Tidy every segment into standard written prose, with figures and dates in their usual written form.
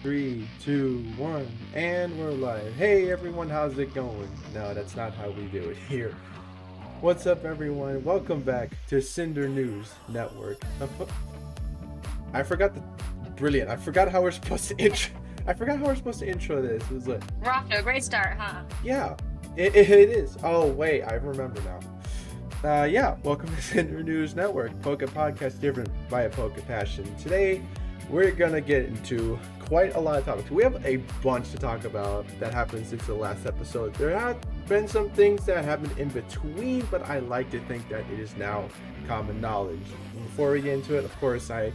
Three, two, one, and we're live. Hey everyone, how's it going? No, that's not how we do it here. What's up, everyone? Welcome back to Cinder News Network. I forgot the brilliant. I forgot how we're supposed to intro. I forgot how we're supposed to intro this. It was like, We're off to a great start, huh? yeah, it is. Oh wait, I remember now. Yeah, welcome to Cinder News Network, PokePodcast Driven by PokePassion. Today, we're gonna get into quite a lot of topics. We have a bunch to talk about that happened since the last episode. There have been some things that happened in between, but I like to think that it is now common knowledge. Before we get into it, of course, I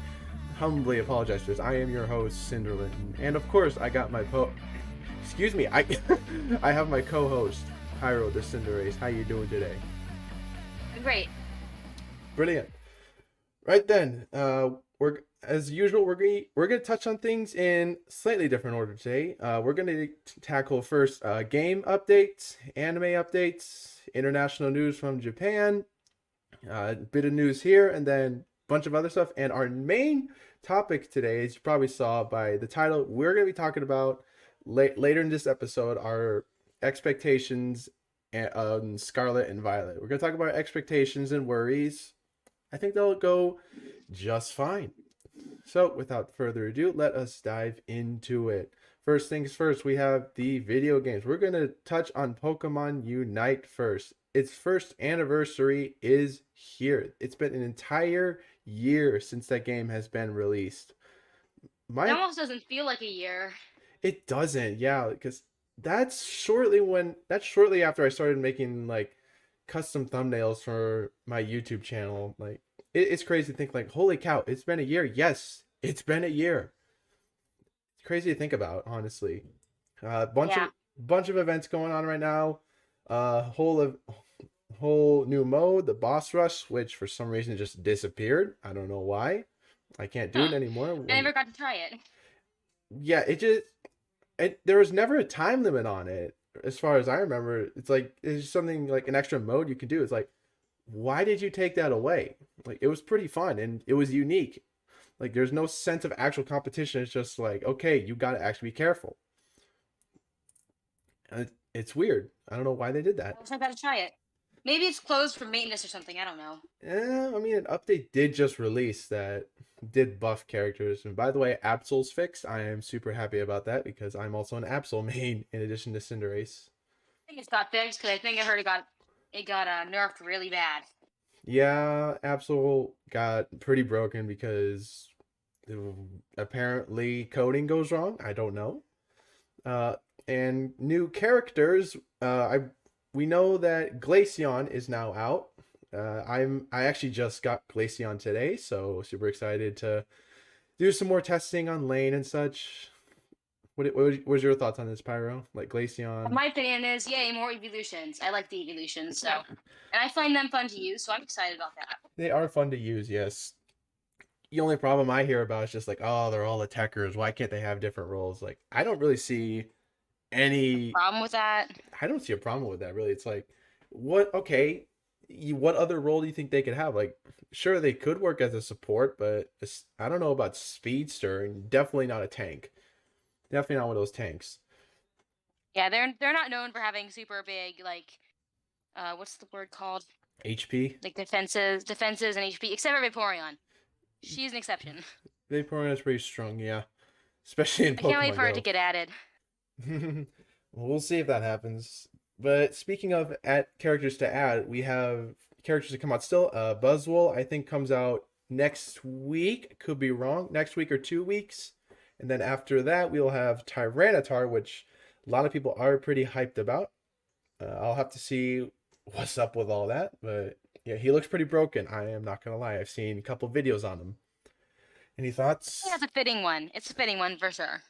humbly apologize for this. I am your host, Cinderland, and of course, I got my excuse me, I I have my co-host, Pyro the Cinderace. How you doing today? Great. Brilliant. Right then, we're as usual. We're gonna touch on things in slightly different order today. We're gonna tackle first game updates, anime updates, international news from Japan, a bit of news here, and then a bunch of other stuff. And our main topic today, as you probably saw by the title, we're gonna be talking about later in this episode our expectations on Scarlet and Violet. We're gonna talk about expectations and worries. I think they'll go just fine. So, without further ado, let us dive into it. First things first, we have the video games. We're going to touch on Pokemon Unite first. Its first anniversary is here. It's been an entire year since that game has been released. It My almost doesn't feel like a year. It doesn't, yeah, because that's shortly after I started making like custom thumbnails for my YouTube channel. Like it's crazy to think like, holy cow, it's been a year. Yes, it's been a year. It's crazy to think about, honestly. Bunch of Yeah. bunch of events going on right now. Whole new mode, the boss rush, which for some reason just disappeared. I don't know why. I can't do it Huh. anymore. I never got to try it. Yeah, there was never a time limit on it as far as I remember. It's like it's just something like an extra mode you can do. It's like, why did you take that away? Like it was pretty fun and it was unique. Like there's no sense of actual competition. It's just like, okay, you got to actually be careful. It's weird. I don't know why they did that. I never got to try it. Maybe it's closed for maintenance or something. I don't know. I mean, an update did just release that did buff characters. And by the way, Absol's fixed. I am super happy about that because I'm also an Absol main in addition to Cinderace. I think it's got fixed because I think I heard it got nerfed really bad. Yeah, Absol got pretty broken because apparently coding goes wrong. I don't know. Uh, and new characters. We know that Glaceon is now out. I actually just got Glaceon today, so super excited to do some more testing on lane and such. What was your thoughts on this, Pyro? Like Glaceon? My opinion is, yay, more evolutions. I like the evolutions, and I find them fun to use, so I'm excited about that. They are fun to use, yes. The only problem I hear about is just like, oh, they're all attackers. Why can't they have different roles? Like, I don't really see any. Problem with that? I don't see a problem with that. Really, it's like, what? Okay, what other role do you think they could have? Like, sure, they could work as a support, but I don't know about speedster, and definitely not a tank. Definitely not one of those tanks. Yeah, they're not known for having super big what's the word called? HP. Like defenses and HP, except for Vaporeon. She's an exception. Vaporeon is pretty strong, yeah, especially in I can't wait Pokemon for it to Go. get added. We'll see if that happens. But speaking of characters to add, we have characters to come out still. Buzzwole, I think, comes out next week. Could be wrong. Next week or 2 weeks. And then after that, we'll have Tyranitar, which a lot of people are pretty hyped about. I'll have to see what's up with all that. But yeah, he looks pretty broken. I am not going to lie. I've seen a couple videos on him. Any thoughts? That's a fitting one. It's a fitting one for sure.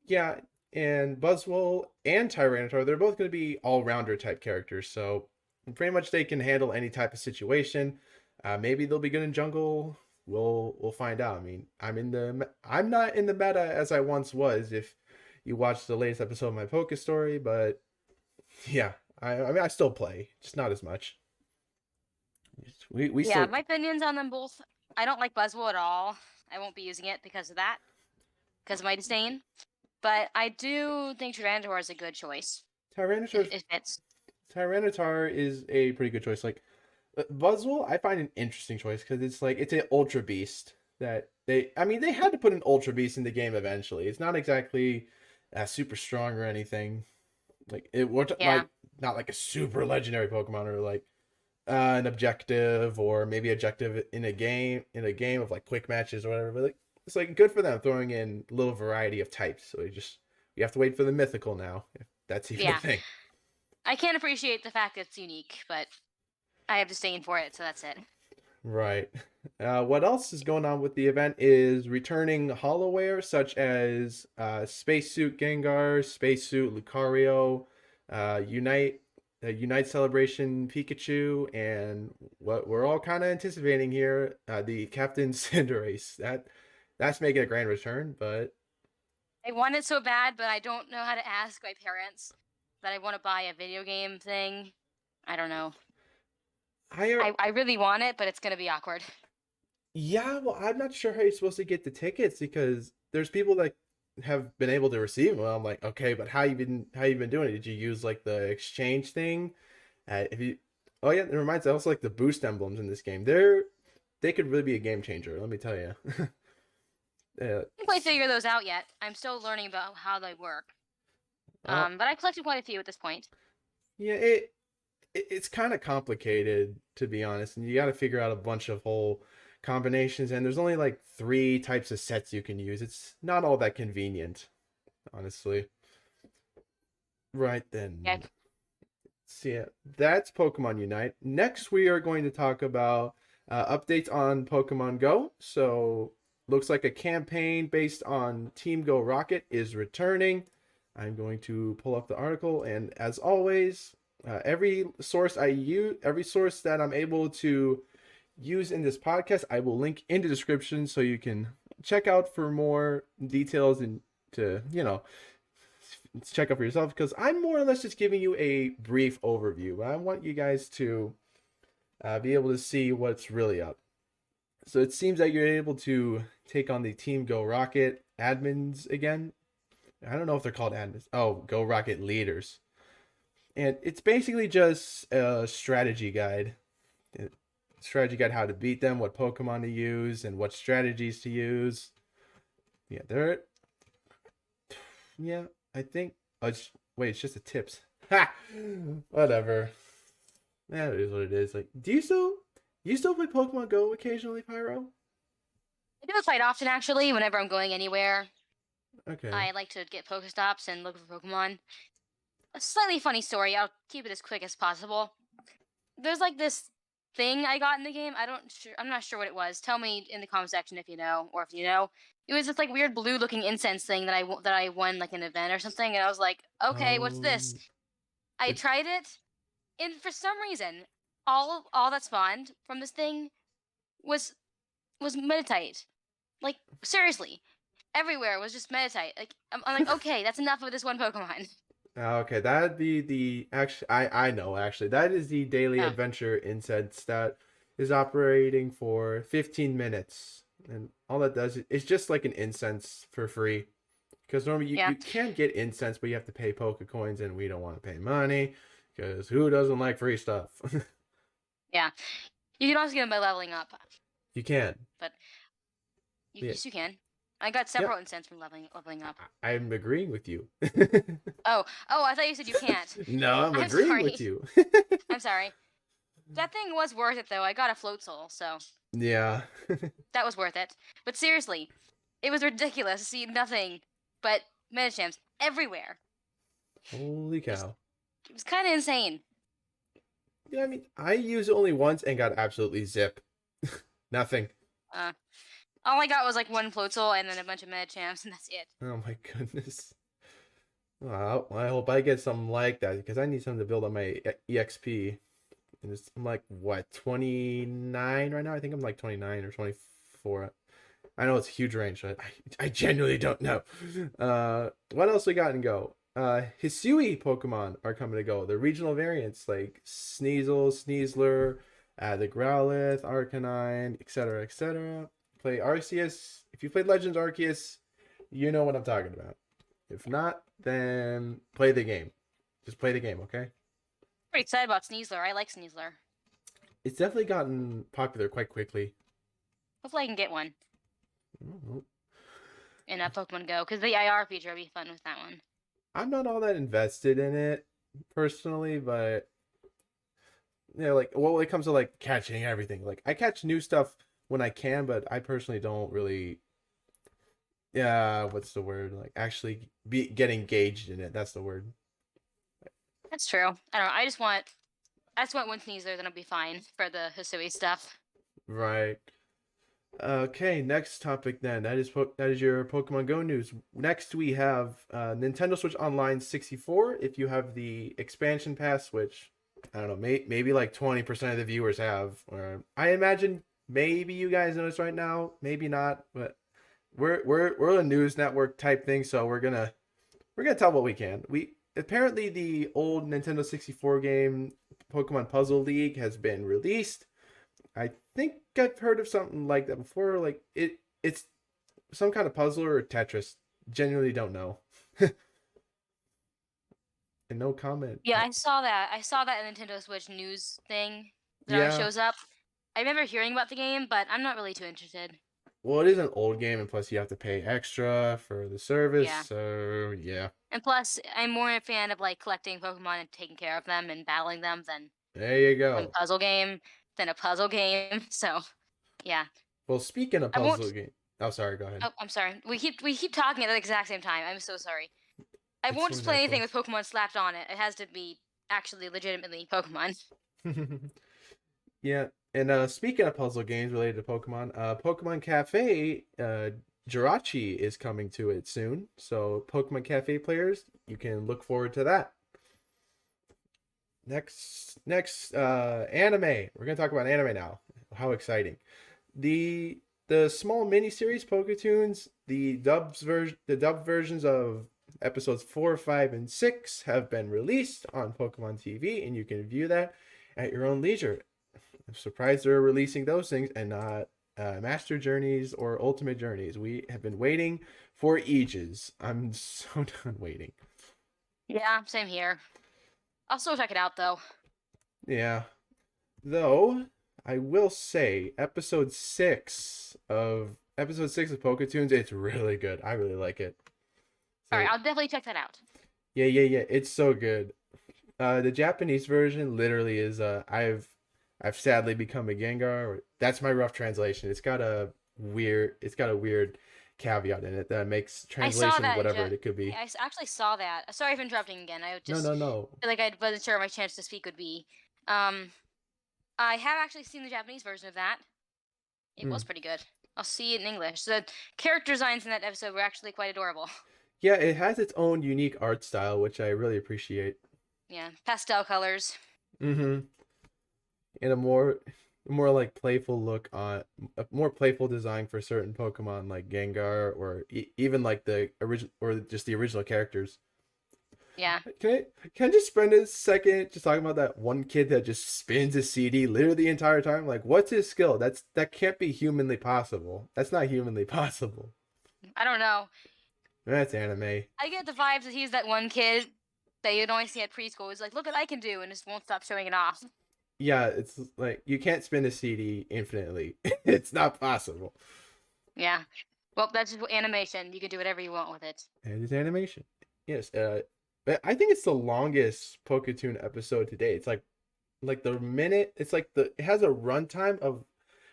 Yeah, and Buzzwole and Tyranitar, they're both going to be all-rounder type characters, so pretty much they can handle any type of situation. Maybe they'll be good in jungle. We'll find out. I mean, I'm not in the meta as I once was. If you watched the latest episode of my Poke Story, but yeah, I mean I still play, just not as much. We Yeah, still my opinions on them both. I don't like Buzzwole at all. I won't be using it because of that, because of my disdain. but I do think Tyranitar is a good choice. Tyranitar It fits. Tyranitar is a pretty good choice. Like Buzzwole, I find an interesting choice because it's an Ultra Beast that they had to put an Ultra Beast in the game eventually. It's not exactly super strong or anything. Like it what Yeah. like not like a super legendary Pokemon or like an objective or maybe objective in a game of like quick matches or whatever. But like it's like good for them throwing in a little variety of types. So you have to wait for the mythical now if that's even a Yeah. thing. I can't appreciate the fact it's unique, but I have disdain for it, so that's it. Right. What else is going on with the event is returning holoware such as Spacesuit Gengar, Spacesuit Lucario, Unite, Unite Celebration Pikachu, and what we're all kind of anticipating here, the Captain Cinderace. That's making a grand return, but I want it so bad, but I don't know how to ask my parents that I want to buy a video game thing. I don't know. I I really want it, but it's gonna be awkward. yeah, well, I'm not sure how you're supposed to get the tickets because there's people that have been able to receive them. Well, I'm like, okay, but how you been doing it? Did you use like the exchange thing? If you, oh yeah, it reminds me. I also like the boost emblems in this game. They could really be a game changer. Let me tell you. I haven't quite figured those out yet. I'm still learning about how they work. uh, But I've collected quite a few at this point. yeah, it's kind of complicated to be honest, and you got to figure out a bunch of whole combinations. And there's only like three types of sets you can use. It's not all that convenient, honestly. Right Yeah. then. So yeah, that's Pokemon Unite. Next, we are going to talk about updates on Pokemon Go. So, looks like a campaign based on Team Go Rocket is returning. I'm going to pull up the article, and as always, every source that I'm able to use in this podcast, I will link in the description so you can check out for more details and to check out for yourself because I'm more or less just giving you a brief overview. I want you guys to be able to see what's really up. So it seems that you're able to take on the Team Go Rocket admins again. I don't know if they're called admins. Oh, Go Rocket leaders. And it's basically just a strategy guide. Strategy guide how to beat them, what Pokemon to use, and what strategies to use. Yeah, they're yeah, I think. Oh, wait, it's just the tips. Ha! Whatever. That is what it is. Like, do you still play Pokemon Go occasionally, Pyro? I do it quite often, actually. Whenever I'm going anywhere, Okay. I like to get Pokestops and look for Pokemon. A slightly funny story. I'll keep it as quick as possible. There's like this thing I got in the game. I'm not sure what it was. Tell me in the comment section if you know, or if you know. It was this like weird blue-looking incense thing that I won like an event or something, and I was like, okay, what's this? Oh, I it, tried it, and for some reason, all that spawned from this thing was Meditite. Like seriously, everywhere was just Meditite. Like I'm like, okay, that's enough of this one Pokemon. okay. That'd be the actually. I know actually. That is the daily Oh, adventure incense that is operating for 15 minutes, and all that does it's just like an incense for free. Because normally you, yeah, you can get incense, but you have to pay Poke Coins, and we don't want to pay money. Because who doesn't like free stuff? yeah. You can also get them by leveling up, You can. but Yeah. yes, you can. I got Yep. several incense from leveling up. I'm agreeing with you. Oh, I thought you said you can't. No, I'm I'm agreeing with sorry. you. I'm sorry. That thing was worth it though. I got a float soul, so Yeah. that was worth it. But seriously, it was ridiculous to see nothing but Medichams everywhere. Holy It was cow. it was kind of insane. Yeah, I mean, I used it only once and got absolutely zip. Nothing. Uh, all I got was like one float soul and then a bunch of Medichams, and that's it. Oh my goodness. Well, I hope I get something like that because I need something to build on my EXP. And I'm like, what, 29 right now? I think I'm like 29 or 24. I know it's a huge range. I genuinely don't know. What else we got in Go? Hisui Pokemon are coming to Go. The regional variants like Sneasel, Sneasler, the Growlithe, Arcanine, etc., etc. Play Arceus. If you played Legends Arceus, you know what I'm talking about. If not, then play the game. Just play the game, okay? Pretty excited about Sneasler. I like Sneasler. It's definitely gotten popular quite quickly. Hopefully I can get one Mhm. in Pokemon Go, because the IR feature would be fun with that one. I'm not all that invested in it personally, but like, well, when it comes to like catching everything, like I catch new stuff when I can, but I personally don't really, yeah, what's the word? Like actually get engaged in it. That's the word. That's true. I don't know. I just want one Sneasler, then I'll be fine for the Hisui stuff. Right. Okay, next topic then. That is your Pokemon Go news. Next we have Nintendo Switch Online 64. If you have the expansion pass, which I don't know, maybe like 20% of the viewers have, or I imagine maybe you guys know this right now, maybe not, but we're a news network type thing, so we're gonna tell what we can. We apparently the old Nintendo 64 game Pokemon Puzzle League has been released. I think I've heard of something like that before. Like it's some kind of puzzle or Tetris. Genuinely don't know. And no comment. Yeah, I saw that. I saw that Nintendo Switch news thing that always Yeah. shows up. I remember hearing about the game, but I'm not really too interested. Well, it is an old game, and plus you have to pay extra for the service. Yeah. So yeah, And plus, I'm more a fan of like collecting Pokemon and taking care of them and battling them there you than go. a puzzle game. So, yeah. Well, speaking of I puzzle won't. game, oh sorry, go ahead. Oh, I'm sorry. We keep talking at the exact same time. I'm so sorry. I It's won't so just play anything natural. with Pokemon slapped on it. It has to be actually legitimately Pokemon. Yeah, and speaking of puzzle games related to Pokemon, Pokemon Cafe, Jirachi is coming to it soon. So Pokemon Cafe players, you can look forward to that. Next, anime. We're gonna talk about anime now. How exciting! The the small mini series PokeToons, the dubbed versions of episodes 4, 5, and 6 have been released on Pokemon TV, and you can view that at your own leisure. I'm surprised they're releasing those things and not Master Journeys or Ultimate Journeys. We have been waiting for ages. I'm so done waiting. Yeah, same here. I'll still check it out though. Yeah. Though, I will say, episode six of Poketoons, it's really good. I really like it. All right, So I'll definitely check that out. yeah. It's so good. The Japanese version literally is I've sadly become a Gengar. That's my rough translation. It's got a weird caveat in it that makes I saw translation that whatever it could be. actually saw that. Sorry for interrupting again. I No, just no, no. feel like I wasn't sure what my chance to speak would be. Um, I have actually seen the Japanese version of that. It Mm. was pretty good. I'll see it in English. The character designs in that episode were actually quite adorable. Yeah, it has its own unique art style, which I really appreciate. Yeah, pastel colors. Mm-hmm. And a more like playful look on a more playful design for certain Pokemon like Gengar or even like the original or just the original characters. Yeah. Can I just spend a second just talking about that one kid that just spins a CD literally the entire time? Like, what's his skill? That can't be humanly possible. That's not humanly possible. I don't know. That's anime. I get the vibes that he's that one kid that you'd only see at preschool. He's like, look what I can do, and just won't stop showing it off. Yeah, it's like you can't spin a CD infinitely. It's not possible. Yeah. Well, that's just animation. You can do whatever you want with it. And it's animation. Yes. But I think it's the longest Poketoon episode today. It's like the minute. It's like it has a runtime of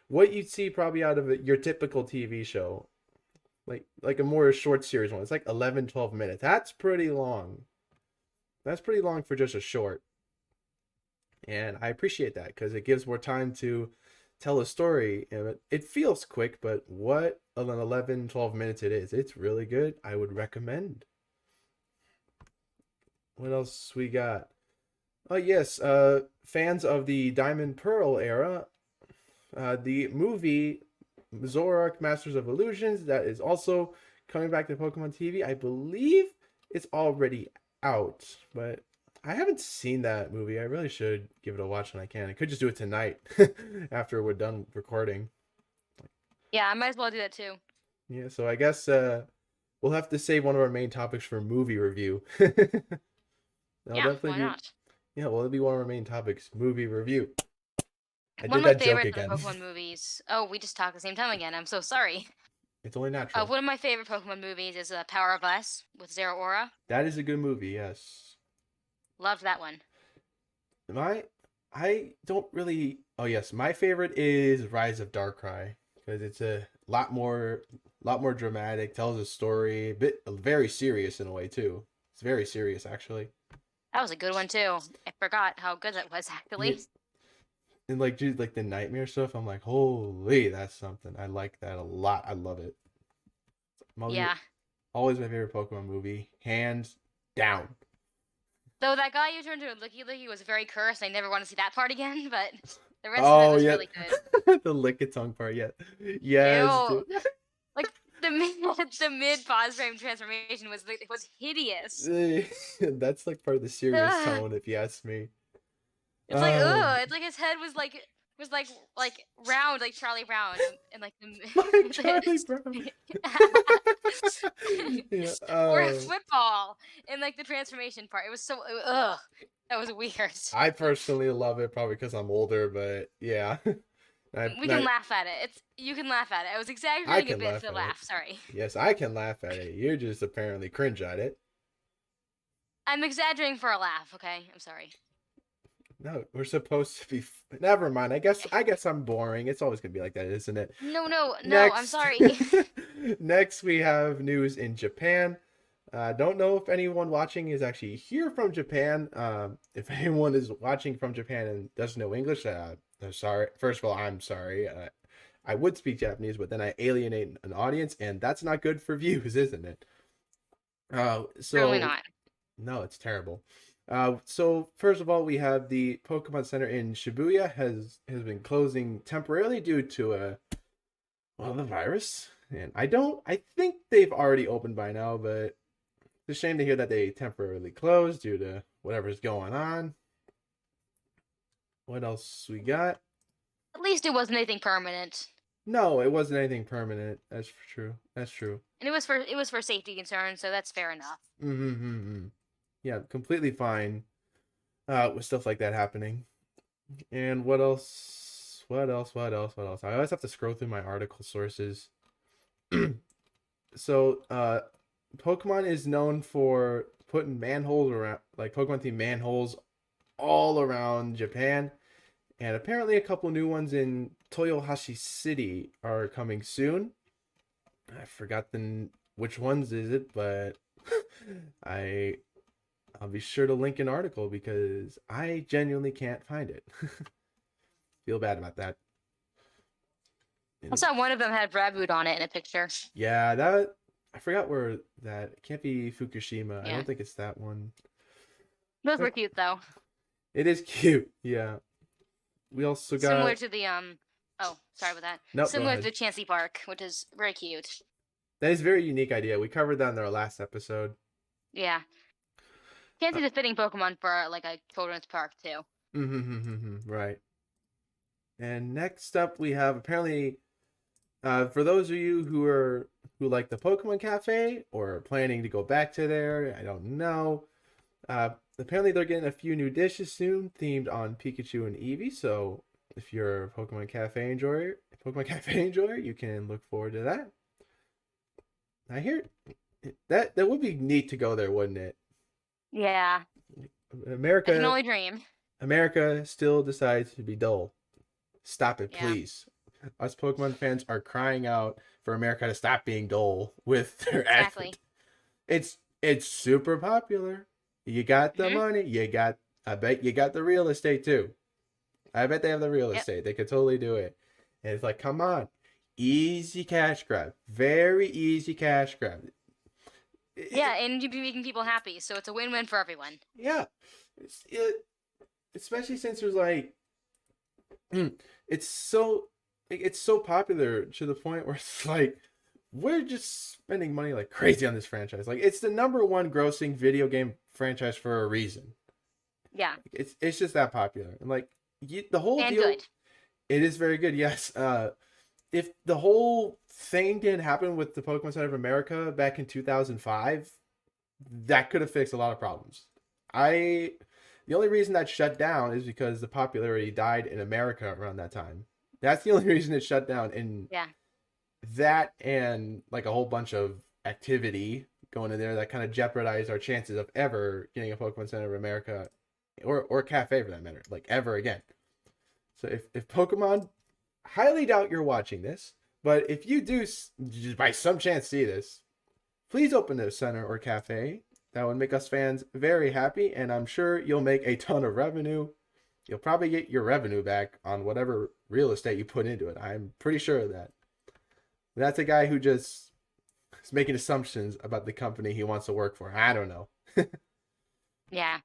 what you'd see probably out of your typical TV show. Like a more short series one. It's like 11, 12 minutes. That's pretty long. That's pretty long for just a short. And I appreciate that because it gives more time to tell a story. And it feels quick, but what an 11, 12 minutes it is. It's really good. I would recommend. What else we got? Oh yes, fans of the Diamond Pearl era, the movie Zoroark Masters of Illusions that is also coming back to Pokemon TV. I believe it's already out, but I haven't seen that movie. I really should give it a watch when I can. I could just do it tonight after we're done recording. Yeah, I might as well do that too. Yeah, so I guess we'll have to save one of our main topics for movie review. That'll Yeah, definitely why be, not? yeah, well, it'll be one of our main topics, movie review. I One did of my that joke favorites of the again. Pokemon movies. Oh, we just talked at the same time again. I'm so sorry. It's only natural. One of my favorite Pokemon movies is Power of Us with Zeraora. That is a good movie, yes. Loved that one. My, I don't really. Oh yes, my favorite is Rise of Darkrai because it's lot more dramatic. Tells a story, very serious in a way too. It's very serious actually. That was a good one too. I forgot how good that was Yeah, actually. and like dude, like the nightmare stuff. I'm like, holy, that's something. I like that a lot. I love it. Always, Yeah. always my favorite Pokemon movie, hands down. Though that guy you turned into a Licky was very cursed. I never want to see that part again, but the rest of it Oh was yeah, really good. the lick a tongue part. Yeah, yes, Ew. dude. Like the mid the mid pause frame transformation was hideous. That's like part of the serious Ugh. tone, if you ask me. It's like Um, ugh. It's like his head was like round like Charlie Brown and like like Charlie Brown. the Yeah. or a football in like the transformation part. It was so ugh. That was weird. I personally love it, probably because I'm older, but yeah, We can laugh at it. You can laugh at it. I was I exaggerating a can bit laugh for the at it. laugh. Sorry. Yes, I can laugh at it. You just apparently cringe at it. I'm exaggerating for a laugh. Okay, I'm sorry. No, we're supposed to be. Never mind. I guess I'm boring. It's always gonna be like that, isn't it? No, no, no. I'm Next, sorry. next we have news in Japan. Don't know if anyone watching is actually here from Japan. If anyone is watching from Japan and doesn't know English, I'm sorry. First of all, I'm sorry. I would speak Japanese, but then I alienate an audience, and that's not good for views, isn't it? Really So not. no, it's terrible. So first of all, we have the Pokemon Center in Shibuya has been closing temporarily due to the virus. And I think they've already opened by now, but it's a shame to hear that they temporarily closed due to whatever's going on. What else we got? At least it wasn't anything permanent, No, it wasn't anything permanent. That's true. That's true. and it was for safety concerns, so that's fair enough. Mm-hmm. Yeah, completely fine. With stuff like that happening. And what else? What else? What else? What else? I always have to scroll through my article sources. So, Pokemon is known for putting manholes around, like Pokemon themed manholes all around Japan. And apparently, a couple new ones in Toyohashi City are coming soon. I forgot which ones is it, but I I'll be sure to link an article because I genuinely can't find it. Feel bad about that. I saw one of them had Raboot on it in a picture. Yeah, that I forgot where that it can't be Fukushima. I Yeah. don't think it's that one. Those were cute though. It is cute. Yeah. We also got Similar to the Oh, sorry about that. Nope, go Similar to ahead. the Chansey Park, which is very cute. That is a very unique idea. We covered that in our last episode. Yeah. Chansey's a fitting Pokemon for like a children's park too. Right. And next up we have apparently for those of you who like the Pokemon Cafe or are planning to go back to there, I don't know. Apparently they're getting a few new dishes soon themed on Pikachu and Eevee, so if you're a Pokemon Cafe enjoyer, you can look forward to that. I hear that would be neat to go there, wouldn't it? Yeah. I America can only dream. America still decides to be dull. Stop it, Yeah. please. Us Pokemon fans are crying out for America to stop being dull with their Exactly. effort. It's super popular. You got the money. I bet you got the real estate too. I bet they have the real estate. They could totally do it. And it's like, come on. Easy cash grab. Very easy cash grab. Yeah, and you'd be making people happy, so it's a win-win for everyone. Yeah. Especially since there's like it's so popular to the point where it's like we're just spending money like crazy on this franchise. Like it's the #1 grossing video game franchise for a reason. Yeah. It's just that popular. And like the whole And deal good. it is very good. Yes. if the whole thing didn't happen with the Pokemon Center of America back in 2005, that could have fixed a lot of problems. I The only reason that shut down is because the popularity died in America around that time. That's the only reason it shut down. And Yeah. that and like a whole bunch of activity going in there that kind of jeopardized our chances of ever getting a Pokemon Center of America or cafe for that matter, like ever again. So if Pokemon, highly doubt you're watching this, but if you do just by some chance see this, please open a center or cafe. That would make us fans very happy, and I'm sure you'll make a ton of revenue. You'll probably get your revenue back on whatever real estate you put into it. I'm pretty sure of that. That's a guy who just is making assumptions about the company he wants to work for. I don't know. Yeah.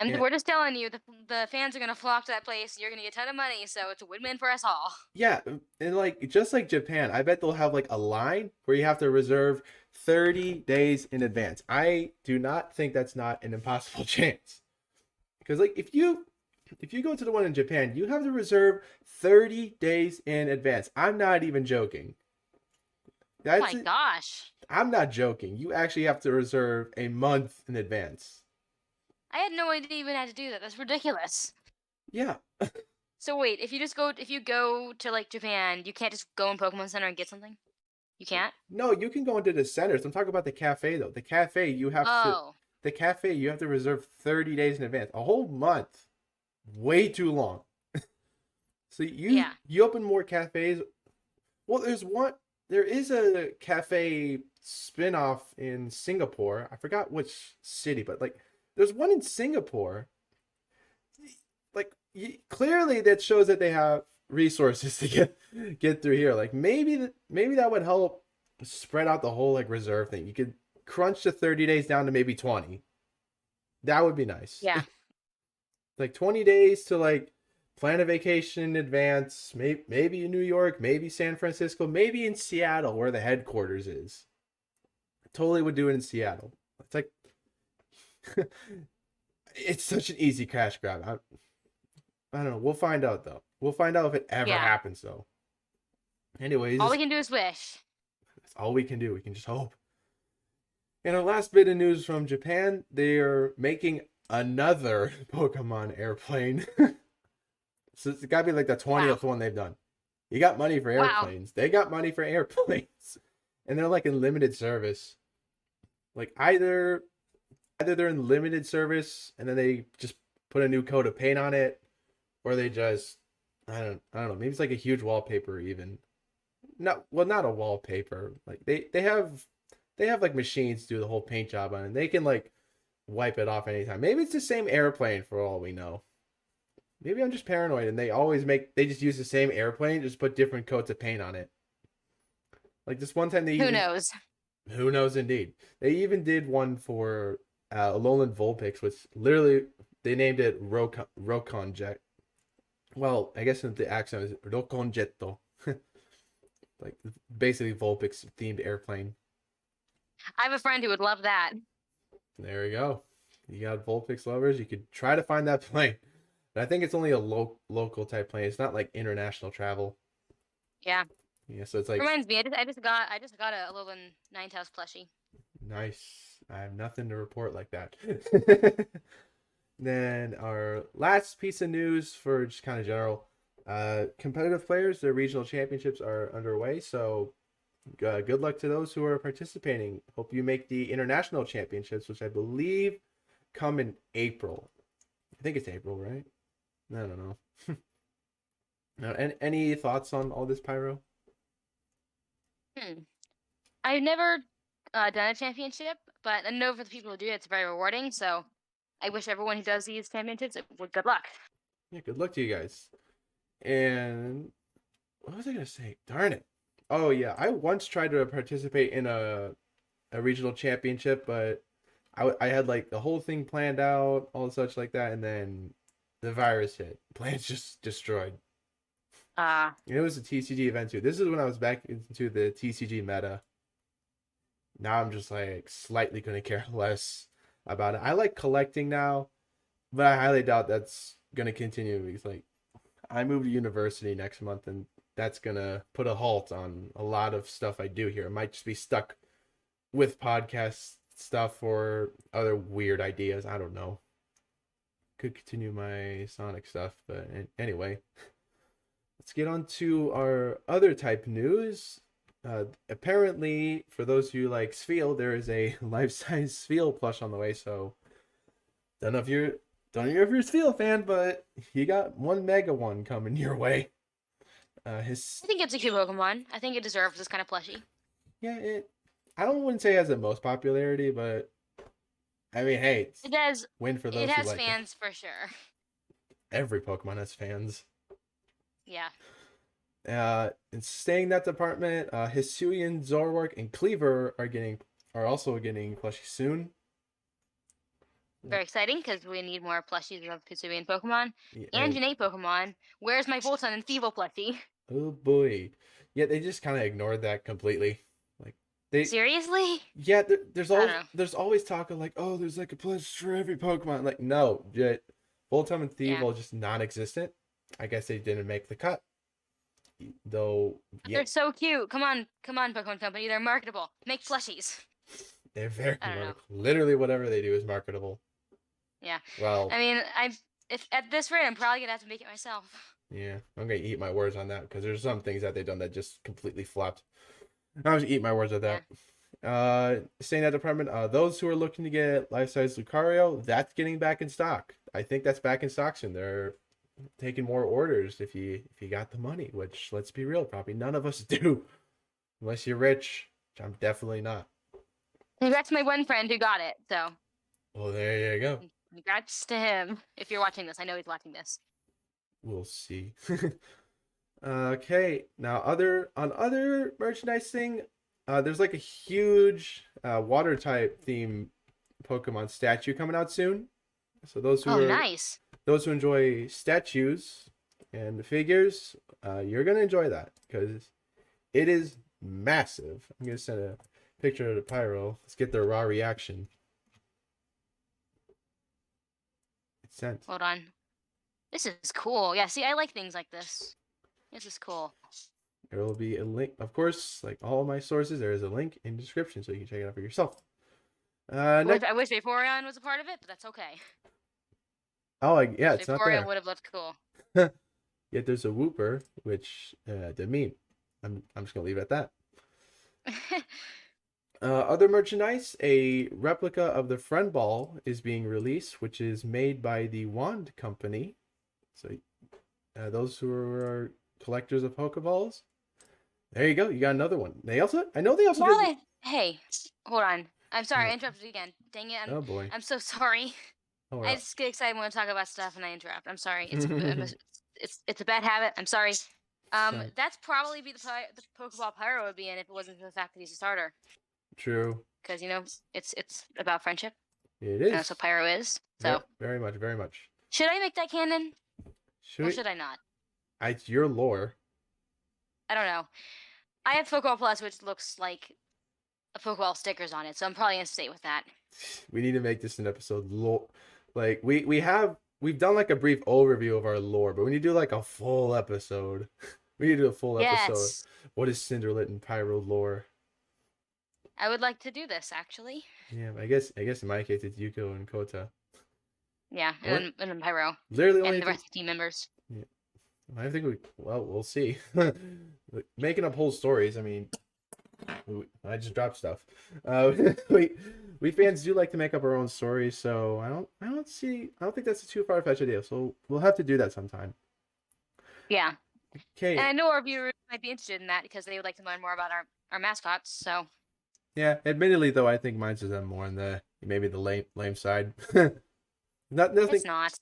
And Yeah, we're just telling you, the fans are gonna flock to that place. And you're gonna get a ton of money, so it's a win-win for us all. yeah, and like just like Japan, I bet they'll have like a line where you have to reserve 30 days in advance. I do not think that's not an impossible chance. Because like if you go to the one in Japan, you have to reserve 30 days in advance. I'm not even joking. Oh That's my gosh. I'm not joking. You actually have to reserve a month in advance. I had no idea you even had to do that. That's ridiculous. Yeah. So wait, if you go to like Japan, you can't just go in Pokemon Center and get something? You can't? No, you can go into the centers. I'm talking about the cafe though. Oh. The cafe you have to reserve 30 days in advance. A whole month. Way too long. So Yeah. you open more cafes. Well, there is a cafe spin-off in Singapore. I forgot which city, but like there's one in Singapore. Like clearly that shows that they have resources to get through here. Like maybe that would help spread out the whole like reserve thing. You could crunch the 30 days down to maybe 20. That would be nice. Yeah. Like 20 days to like plan a vacation in advance. Maybe in New York, maybe San Francisco, maybe in Seattle where the headquarters is. Totally would do it in Seattle. It's like it's such an easy cash grab. I don't know. We'll find out though. We'll find out if it ever Yeah. happens though. Anyways, All we can do is wish. that's all we can do. We can just hope. And our last bit of news from Japan, they are making another Pokemon airplane. So it's got to be like the 20th one they've done. You got money for Wow. airplanes. They got money for airplanes. And they're like in limited service. Like either they're in limited service and then they just put a new coat of paint on it, or they just I don't know, maybe it's like a huge wallpaper even. Not a wallpaper. Like they have like machines do the whole paint job on it. And they can like wipe it off anytime. Maybe it's the same airplane for all we know. Maybe I'm just paranoid and they just use the same airplane, just put different coats of paint on it. Like this one time Who knows? who knows indeed. They even did one for Alolan Vulpix, which literally they named it Rokonjet. Well, I guess the accent is Rokonjetto. Like basically Vulpix themed airplane. I have a friend who would love that. There we go. You got Vulpix lovers. You could try to find that plane. But I think it's only a local type plane. It's not like international travel. Yeah. Yeah, so it's like Reminds me, I just got a Alolan Ninetales plushie. nice. I have nothing to report like that. Then our last piece of news for just kind of general, competitive players, their regional championships are underway. So good luck to those who are participating. Hope you make the international championships, which I believe come in April. I think it's April, right? I don't know. Now, any thoughts on all this, Pyro? I've never done a championship, but I know for the people who do, it's very rewarding. So I wish everyone who does these championships good luck. Yeah, good luck to you guys. And what was I gonna say? Darn it. Oh yeah, I once tried to participate in a regional championship, but I had like the whole thing planned out, all such like that, and then the virus hit. Plans just destroyed. And it was a TCG event too. This is when I was back into the TCG meta. Now I'm just like slightly gonna care less about it. I like collecting now, but I highly doubt that's gonna continue because like I move to university next month and that's gonna put a halt on a lot of stuff I do here. I might just be stuck with podcast stuff or other weird ideas. I don't know. Could continue my Sonic stuff, but anyway, let's get on to our other type news. Apparently, for those who like Spheal, there is a life-size Spheal plush on the way. So, don't know if you're a Spheal fan, but you got one Mega one coming your way. His I think it's a cute Pokemon. I think it deserves this kind of plushie. yeah, I don't wouldn't say it has the most popularity, but I mean, hey, it's It does. win for It those who has like it. fans for sure. Every Pokemon has fans. Yeah. And staying that department, Hisuian, Zoroark, and Cleaver are also getting plushies soon. Very exciting because we need more plushies of Hisuian Pokemon and And innate Pokemon. Where's my Volton and Thievul plushie? oh boy, yeah, they just kind of ignored that completely. Like they, Seriously? yeah, I don't know. there's always talk of like, oh, there's like a plush for every Pokemon. Like no, Voltum and Yeah. Thievul just non-existent. I guess they didn't make the cut. Though, yeah, They're so cute. Come on, Pokemon Company. They're marketable. Make plushies. they're very I don't know. marketable. Literally, whatever they do is marketable. Yeah. Well, I mean, if at this rate, I'm probably gonna have to make it myself. yeah, I'm gonna eat my words on that because there's some things that they've done that just completely flopped. I was eat my words at that. Staying at department, those who are looking to get life-size Lucario, that's getting back in stock. I think that's back in stock soon. They're taking more orders if you got the money, which let's be real, probably none of us do, unless you're rich, which I'm definitely not. Congrats to my one friend who got it. So Well, there you go. congrats to him. If you're watching this, I know he's watching this. We'll see. Okay, now other merchandising, there's like a huge water type theme Pokemon statue coming out soon. So Nice. those who enjoy statues and figures, you're gonna enjoy that because it is massive. I'm gonna send a picture of the Pyro. Let's get their raw reaction. It's sent. Hold on. This is cool. Yeah, see, I like things like this. This is cool. There will be a link, of course, like all my sources. There is a link in the description so you can check it out for yourself. Next, I wish Vaporeon was a part of it, but that's okay. oh yeah, it's not Vaporeon there. would have looked cool. Yet there's a Wooper, which the meme. I'm just gonna leave it at that. Other merchandise, a replica of the Friend Ball is being released, which is made by the Wand Company. So, those who are collectors of Pokeballs, there you go. You got another one. They also did. Hey, hold on. I'm sorry, I interrupted again. Dang it. Oh boy. I'm so sorry. Oh, I just get excited when I talk about stuff and I interrupt. I'm sorry. It's a bad habit. I'm sorry. That's probably be the Pokeball Pyro would be in if it wasn't for the fact that he's a starter. True. Because it's about friendship. It is. That's what Pyro is. So very much, very much. should I make that canon? Should Should I not? It's your lore. I don't know. I have Pokeball Plus, which looks like a Pokeball stickers on it, so I'm probably gonna stay with that. We need to make this an episode lore. Like we've done like a brief overview of our lore, but we need to do like a full episode. We need to do a full episode. What is Cinderlet and Pyro lore? I would like to do this actually. Yeah, I guess in my case it's Yuko and Kota. Yeah, and then Pyro. Literally and the rest of the team members. Yeah. I think we'll see. Making up whole stories. I mean, I just dropped stuff. We fans do like to make up our own stories, so I don't think that's a too far-fetched idea. So we'll have to do that sometime. Yeah. Okay. And I know our viewers might be interested in that because they would like to learn more about our mascots. So. Yeah. Admittedly, though, I think mine's just more on the maybe the lame side. Nothing. It's not.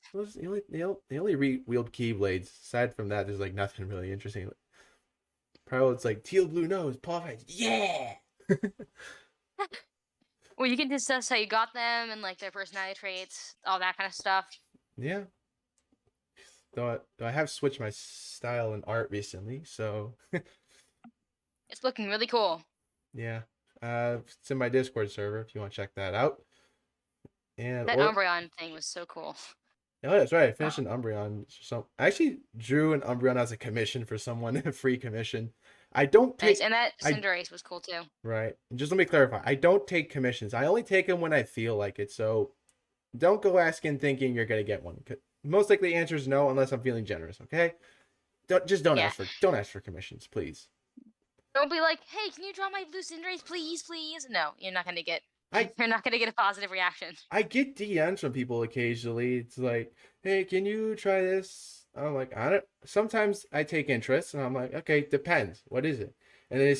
They only wield Keyblades. Aside from that, there's like nothing really interesting. Probably it's like teal blue nose, paw fights. Yeah. Well, you can discuss how you got them and like their personality traits, all that kind of stuff. Yeah. Though I have switched my style and art recently, so it's looking really cool. Yeah. It's in my Discord server if you want to check that out. And that Umbreon thing was so cool. Oh, that's right. I Uh, finished an Umbreon. I actually drew an Umbreon as a commission for someone, a free commission. I don't nice, take. and that I Cinderace was cool too. Right. And just let me clarify. I don't take commissions. I only take them when I feel like it. So don't go asking thinking you're gonna get one. Most likely, the answer is no, unless I'm feeling generous. Okay. Don't Yeah. don't ask for commissions, please. Don't be like, hey, can you draw my blue Cinderace, please, please? No, you're not gonna get. I You're not gonna get a positive reaction. I get DMs from people occasionally. It's like, hey, can you try this? I'm like, I don't. Sometimes I take interest, and I'm like, okay, depends. What is it? And they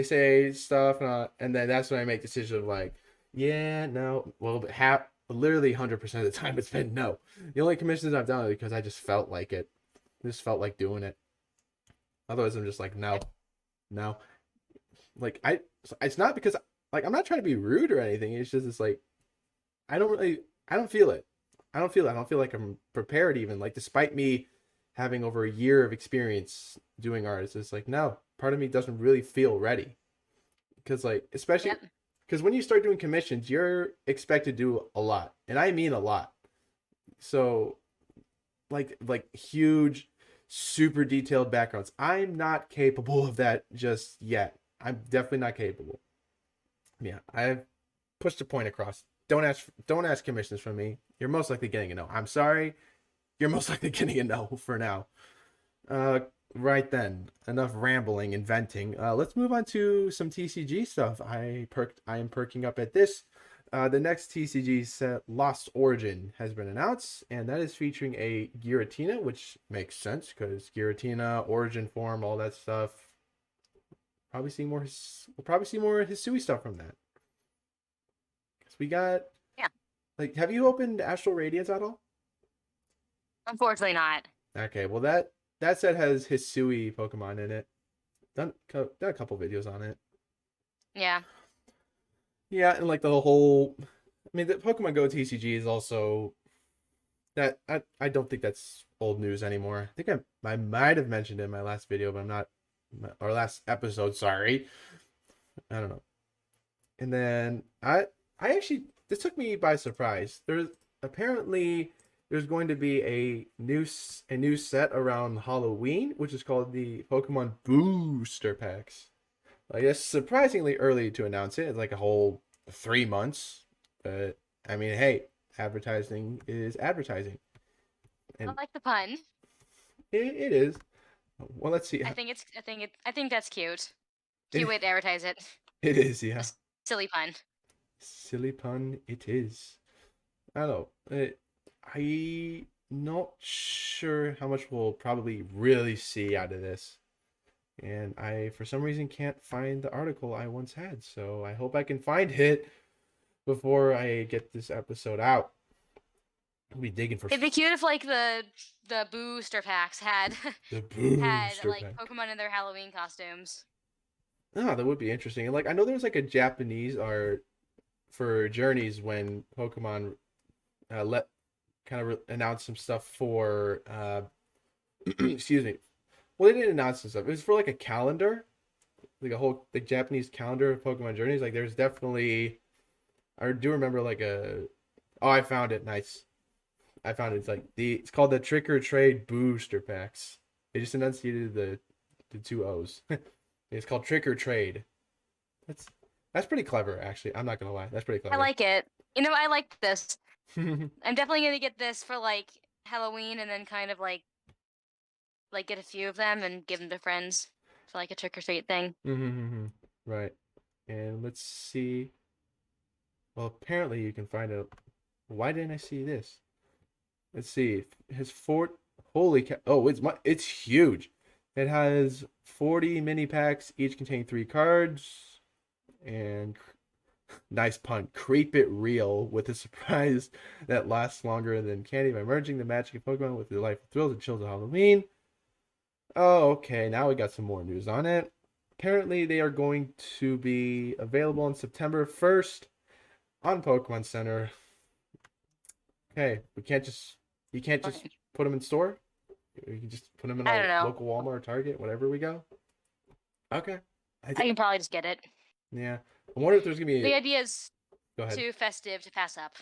say stuff, and then that's when I make decisions of like, yeah, no. Well, but literally 100% of the time it's been no. The only commissions I've done is because I just felt like it. Just felt like doing it. Otherwise, I'm just like, no, no. Like it's not because like I'm not trying to be rude or anything. It's like I don't really, I don't feel it. I don't feel it. I don't feel like I'm prepared even. Like despite me having over a year of experience doing art, it's like no, part of me doesn't really feel ready. Because like especially Yep. because when you start doing commissions, you're expected to do a lot, and I mean a lot. So like huge, super detailed backgrounds. I'm not capable of that just yet. I'm definitely not capable. Yeah, I've pushed a point across. Don't ask commissions from me. You're most likely getting a no. I'm sorry. You're most likely getting a no for now. Uh right then. Enough rambling and venting. Let's move on to some TCG stuff. I am perking up at this. The next TCG set, Lost Origin, has been announced, and that is featuring a Giratina, which makes sense because Giratina, Origin form, all that stuff. We'll probably see more Hisui stuff from that. So we got Yeah. like, have you opened Astral Radiance at all? Unfortunately, not. Okay, well that set has Hisui Pokemon in it. Done a couple videos on it. Yeah. Yeah, and like the whole, I mean, the Pokemon Go TCG is also that I don't think that's old news anymore. I think I might have mentioned it in my last video, but I'm not, or last episode. Sorry, I don't know. And then I actually this took me by surprise. There's going to be a new set around Halloween, which is called the Pokemon Booster Packs. Like it's surprisingly early to announce it. It's like a whole 3 months, but I mean, hey, advertising is advertising, I and like the pun. it is. Well, let's see. I think it's. I think it. I think that's cute. Cute It, way to advertise it. it is, A yeah. silly pun. Silly pun. It is. I don't know. I not sure how much we'll probably really see out of this. And I, for some reason, can't find the article I once had. So I hope I can find it before I get this episode out. I'll be digging for It'd be cute if like the booster packs had the had booster like pack. Pokemon in their Halloween costumes. Ah, that would be interesting. And like, I know there's like a Japanese art for Journeys when Pokemon let kind of announce some stuff for excuse me. Well, they didn't announce some stuff. It was for like a calendar, like a whole like Japanese calendar of Pokemon Journeys. Like there's definitely I do remember like a oh I found it. Nice. I found it. It's called the Trick or Trade Booster Packs. They just enunciated the two O's. It's called Trick or Trade. That's that's pretty clever actually. I'm not gonna lie. That's pretty I clever. like it. You know, I like this. I'm definitely gonna get this for like Halloween, and then kind of like get a few of them and give them to friends for like a trick or treat thing. Right. And let's see. Well, apparently you can find out. Why didn't I see this? Let's see. His fort. Holy cow! Oh, it's huge. It has 40 mini packs, each contain 3 cards, and nice pun. Creep it real with a surprise that lasts longer than candy by merging the magic of Pokemon with the life of thrills and chills of Halloween. Oh, okay. Now we got some more news on it. Apparently, they are going to be available on September 1st on Pokemon Center. Okay, you can't just Fine. put them in store. You can just put them in I a don't know. local Walmart or Target, whatever we go. Okay. I I think can probably just get it. yeah. I wonder if there's gonna be. The idea is Go ahead. too festive to pass up.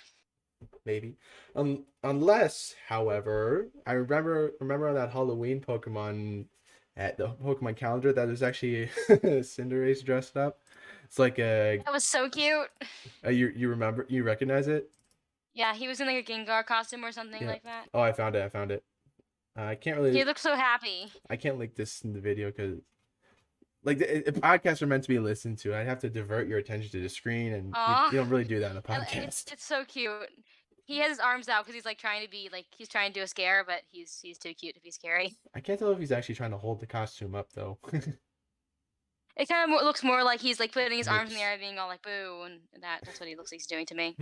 maybe. Unless, however, I remember on that Halloween Pokemon at the Pokemon calendar that there's actually Cinderace dressed up. It's like That was so cute. you remember, you recognize it? Yeah, he was in like a Gengar costume or something Yeah. like that. Oh, I found it. I found it. I can't He really. looked so happy. I can't link this in the video because like the podcasts are meant to be listened to. I have to divert your attention to the screen, and Aw. you don't really do that in a It's podcast. it's so cute. He has his arms out because he's like trying to be like he's trying to do a scare, but he's too cute to be scary. I can't tell if he's actually trying to hold the costume up though. It kind of looks more like he's like putting his arms in the Nips. air, being all like boo, and that's what he looks like he's doing to me.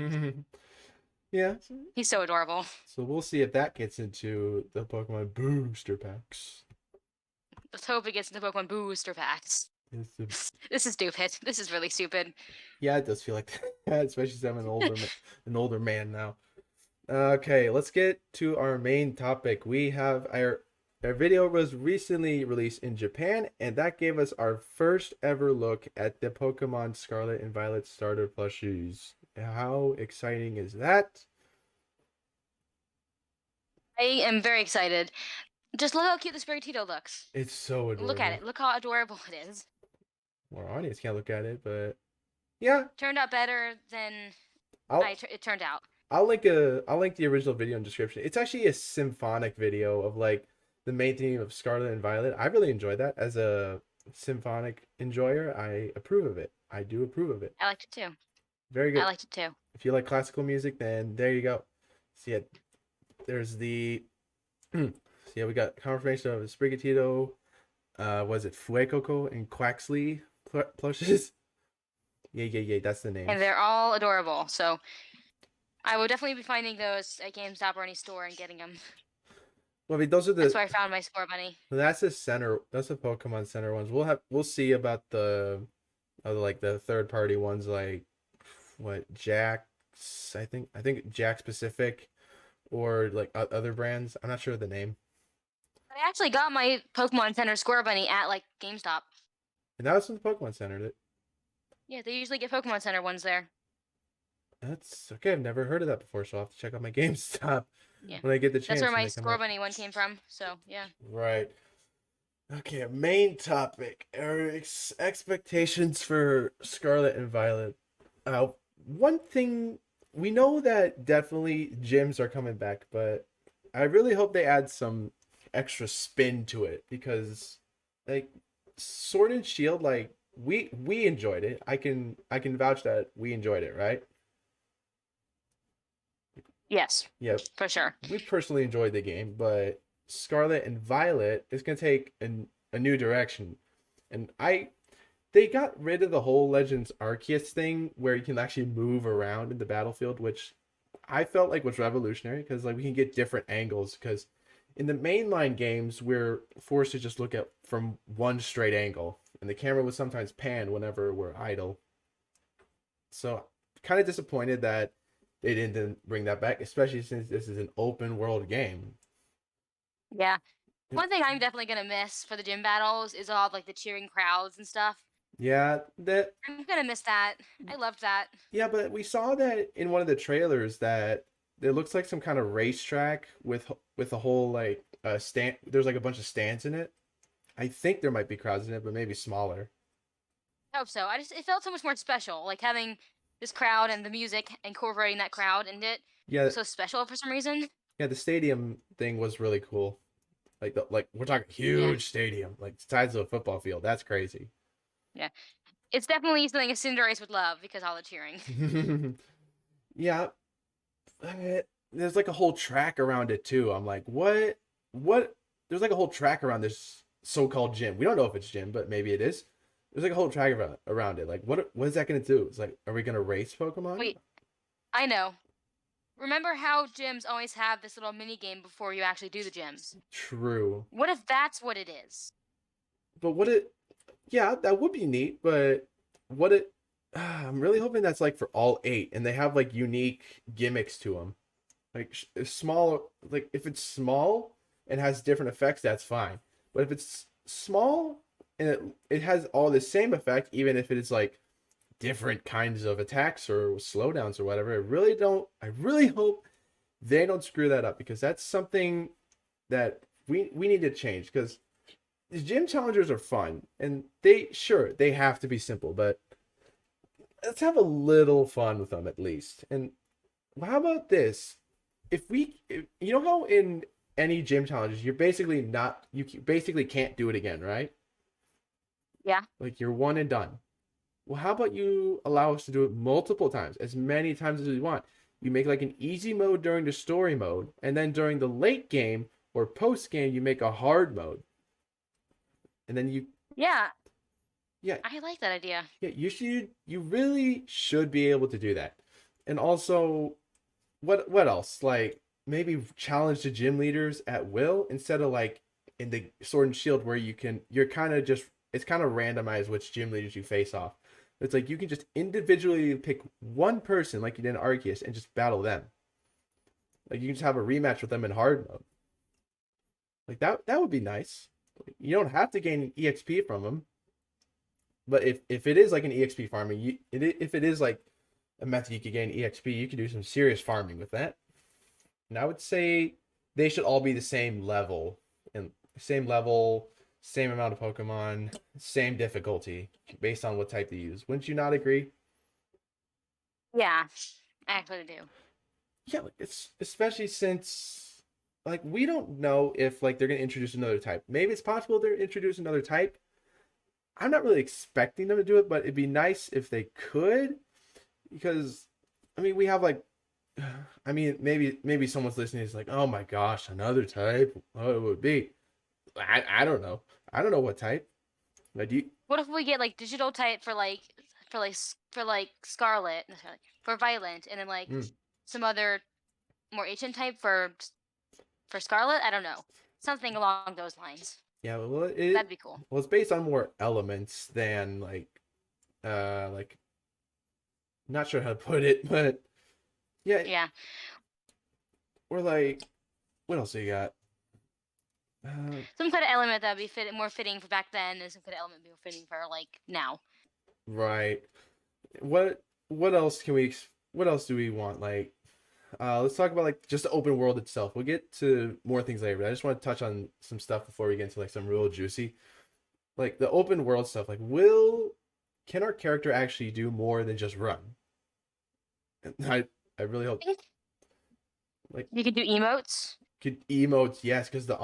Yeah. He's so adorable. So we'll see if that gets into the Pokemon booster packs. Let's hope it gets into Pokemon booster packs. This is stupid. This is really stupid. Yeah, it does feel like that, especially since I'm an older man now. Okay, let's get to our main topic. We have our video was recently released in Japan, and that gave us our first ever look at the Pokemon Scarlet and Violet starter plushies. How exciting is that? I am very excited. Just look how cute this Sprigatito looks. It's so adorable. Look at it. Look how adorable it is. Well, our audience can't look at it, but yeah, Turned out better than I'll it turned out. I'll link the original video in description. It's actually a symphonic video of like the main theme of Scarlet and Violet. I really enjoyed that as a symphonic enjoyer. I approve of it. I do approve of it. I liked it too. Very good. I liked it too. If you like classical music, then there you go. See it. There's the so yeah, we got confirmation of Sprigatito, was it Fuecoco and Quaxley plushes? Yeah, that's the name. And they're all adorable. So I will definitely be finding those at GameStop or any store and getting them. Well, I mean, those are That's where I found my Score Bunny. that's the center. That's the Pokemon Center ones. We'll see about the other like the third party ones like what Jack's. I think Jack Pacific or like other brands. I'm not sure of the name. I actually got my Pokemon Center Score Bunny at like GameStop. And that was from the Pokemon Center. Yeah, they usually get Pokemon Center ones there. That's okay. I've never heard of that before, so I'll have to check out my GameStop Yeah. when I get the chance. That's where when my they come Score out. Bunny one came from. So yeah. Right. Okay, main topic. Our expectations for Scarlet and Violet. One thing we know that definitely gyms are coming back, but I really hope they add some extra spin to it because, like, Sword and Shield, like we enjoyed it. I can vouch that we enjoyed it, right? Yes, Yeah, for sure. we personally enjoyed the game, but Scarlet and Violet is gonna take a new direction, and they got rid of the whole Legends Arceus thing where you can actually move around in the battlefield, which I felt like was revolutionary because like we can get different angles because in the mainline games we're forced to just look at from one straight angle, and the camera would sometimes pan whenever we're idle. So kind of disappointed that they didn't bring that back, especially since this is an open world game. Yeah. One thing I'm definitely gonna miss for the gym battles is all like the cheering crowds and stuff. Yeah, that I'm gonna miss that. I loved that. yeah, but we saw that in one of the trailers that it looks like some kind of racetrack with a whole like stand. There's like a bunch of stands in it. I think there might be crowds in it, but maybe smaller. I hope so. It felt so much more special, like having this crowd and the music incorporating that crowd and it Yeah, was so special for some reason. yeah, the stadium thing was really cool. Like we're talking Yeah. huge stadium, like the size of a football field. That's crazy. Yeah. It's definitely something a Cinderace would love because all the cheering. Yeah, there's like a whole track around it too. I'm like, what? What? There's like a whole track around this so-called gym. We don't know if it's gym, but maybe it is. There's like a whole track around it. Like, what is that gonna do? It's like, are we gonna race Pokemon? Wait, I know. Remember how gyms always have this little mini game before you actually do the gyms? True. What if that's what it is? But yeah, that would be neat. But what it? I'm really hoping that's like for all 8, and they have like unique gimmicks to them. Like small, like if it's small and has different effects, that's fine. But if it's small and it has all the same effect, even if it is like different kinds of attacks or slowdowns or whatever, I really hope they don't screw that up, because that's something that we need to change. Because the gym challengers are fun, and they have to be simple, but let's have a little fun with them at least. And how about this? You know how in any gym challenges, you're basically not, basically can't do it again, right? Yeah. Like you're one and done. Well, how about you allow us to do it multiple times, as many times as we want? You make like an easy mode during the story mode, and then during the late game or post game, you make a hard mode. And then Yeah. yeah, I like that idea. yeah, you really should be able to do that. And also, what else? Like maybe challenge the gym leaders at will, instead of like in the Sword and Shield, where you're kind of just, it's kind of randomized which gym leaders you face off. It's like you can just individually pick one person, like you did in Arceus, and just battle them. Like you can just have a rematch with them in hard mode. Like that would be nice. You don't have to gain EXP from them, but if it is like an EXP farming, if it is like a method you could gain EXP, you could do some serious farming with that. And I would say they should all be the same level, and same amount of Pokemon, same difficulty based on what type they use. Wouldn't you not agree? Yeah, I actually do. Yeah, like it's especially since like we don't know if like they're gonna introduce another type. Maybe it's possible they're introduce another type. I'm not really expecting them to do it, but it'd be nice if they could, because I mean we have like I mean maybe someone's listening is like, oh my gosh, another type. What it would be. I don't know. I don't know what type. Like, What if we get like digital type for like Scarlet, no, sorry, for Violet, and then like mm, some other more ancient type for Scarlet? I don't know. Something along those lines. yeah, well That'd be cool. it's based on more elements than like not sure how to put it, but yeah, Yeah. or like what else do you got? Uh, Some kind of element that would be more fitting for back then, and some kind of element be more fitting for like now. right. What else can we? What else do we want? Like, let's talk about like just the open world itself. We'll get to more things later, but I just want to touch on some stuff before we get into like some real juicy, like the open world stuff. Like, can our character actually do more than just run? And I really hope like You could do emotes. could emotes, yes, because the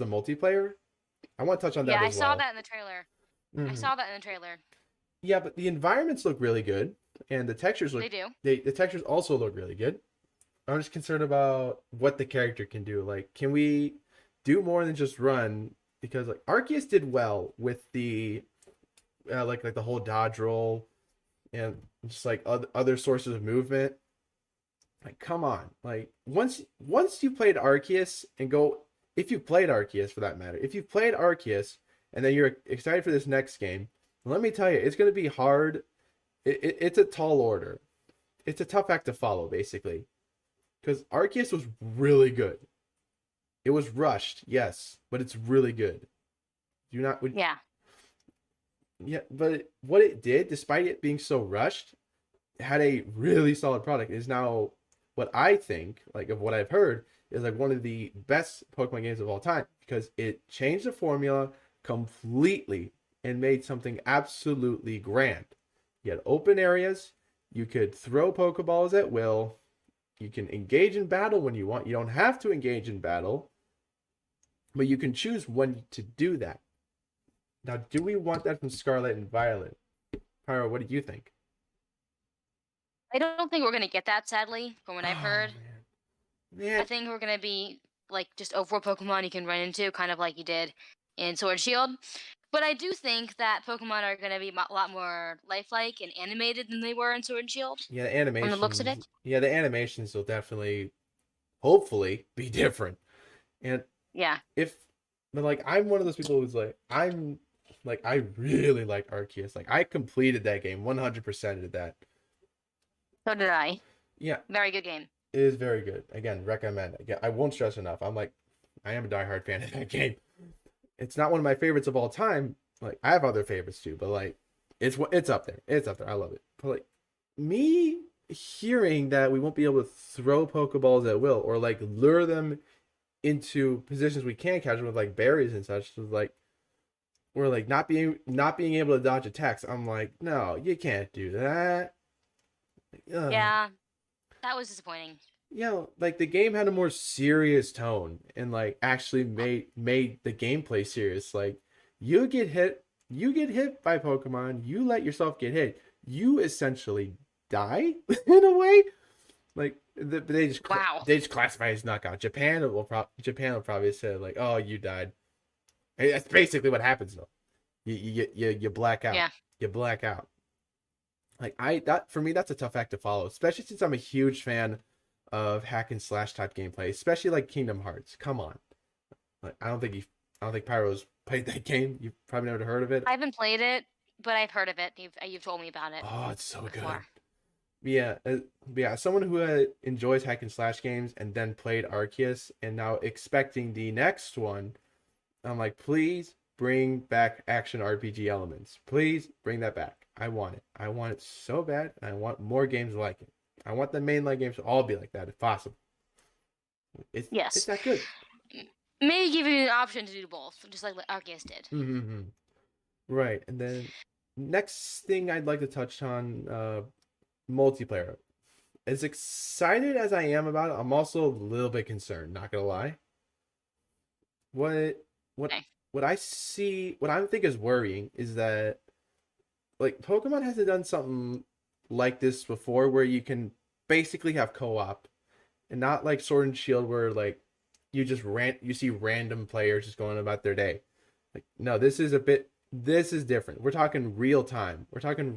multiplayer. I want to touch on Yeah, that I as saw well. that in the trailer. I Mhm. saw that in the trailer. Yeah, but the environments look really good, and the textures They do. the textures also look really good. I'm just concerned about what the character can do. Like, can we do more than just run? Because like Arceus did well with the like the whole dodge roll and just like other sources of movement. Like, come on! Like once you played Arceus and go, if you played Arceus for that matter, if you've played Arceus and then you're excited for this next game, let me tell you, it's gonna be hard. It's a tall order. It's a tough act to follow, basically. Because Arceus was really good. It was rushed, yes, but it's really good. Do not would Yeah. Yeah, but what it did, despite it being so rushed, had a really solid product. It is now what I think, like of what I've heard, is like one of the best Pokemon games of all time, because it changed the formula completely and made something absolutely grand. You had open areas, you could throw Pokeballs at will, you can engage in battle when you want. You don't have to engage in battle, but you can choose when to do that. Now, do we want that from Scarlet and Violet? Pyro, what do you think? I don't think we're gonna get that, sadly, from what I've Oh heard. man, I man, think we're gonna be like just overall Pokemon you can run into, kind of like you did in Sword and Shield. But I do think that Pokemon are gonna be a lot more lifelike and animated than they were in Sword and Shield, yeah, from the looks of it. the animations will definitely, hopefully, be different. And Yeah. if, but like, I'm one of those people who's like, I really like Arceus. Like, I completed that game, 100% of that. So did I. Yeah, Very good game. it is very good. Again, recommend. Again, I won't stress enough. I am a diehard fan of that game. It's not one of my favorites of all time. Like, I have other favorites too, but like, it's up there. It's up there. I love it. But like, me, hearing that we won't be able to throw Pokeballs at will or like lure them into positions we can't catch them with like berries and such. So like we're like not being able to dodge attacks. I'm like, no, you can't do that. Ugh. Yeah, that was disappointing. Like the game had a more serious tone and like actually made the gameplay serious. Like you get hit by Pokemon, you let yourself get hit, you essentially die in a way. Like Wow. they just classify it as knockout. Japan will probably say like, oh, you died. That's basically what happens though. You black out. Yeah. You black out. Like that for me, that's a tough act to follow, especially since I'm a huge fan of hack and slash type gameplay, especially like Kingdom Hearts. Come on, like I don't think Pyro's played that game. You've probably never heard of it. I haven't played it, but I've heard of it. You've told me about it Oh, it's so good. before. Yeah, yeah. Someone who enjoys hack and slash games and then played Arceus and now expecting the next one, I'm like, please bring back action RPG elements. Please bring that back. I want it. I want it so bad, and I want more games like it. I want the mainline games to all be like that if possible. It's Yes. that good. Maybe give you an option to do both, just like Arceus did. Mm-hmm. Right, and then next thing I'd like to touch on, multiplayer. As excited as I am about it, I'm also a little bit concerned. Not gonna lie. What what Okay. what I see, what I think is worrying is that like Pokemon hasn't done something like this before, where you can basically have co-op, and not like Sword and Shield, where like you see random players just going about their day. Like no, this is different. We're talking real time. We're talking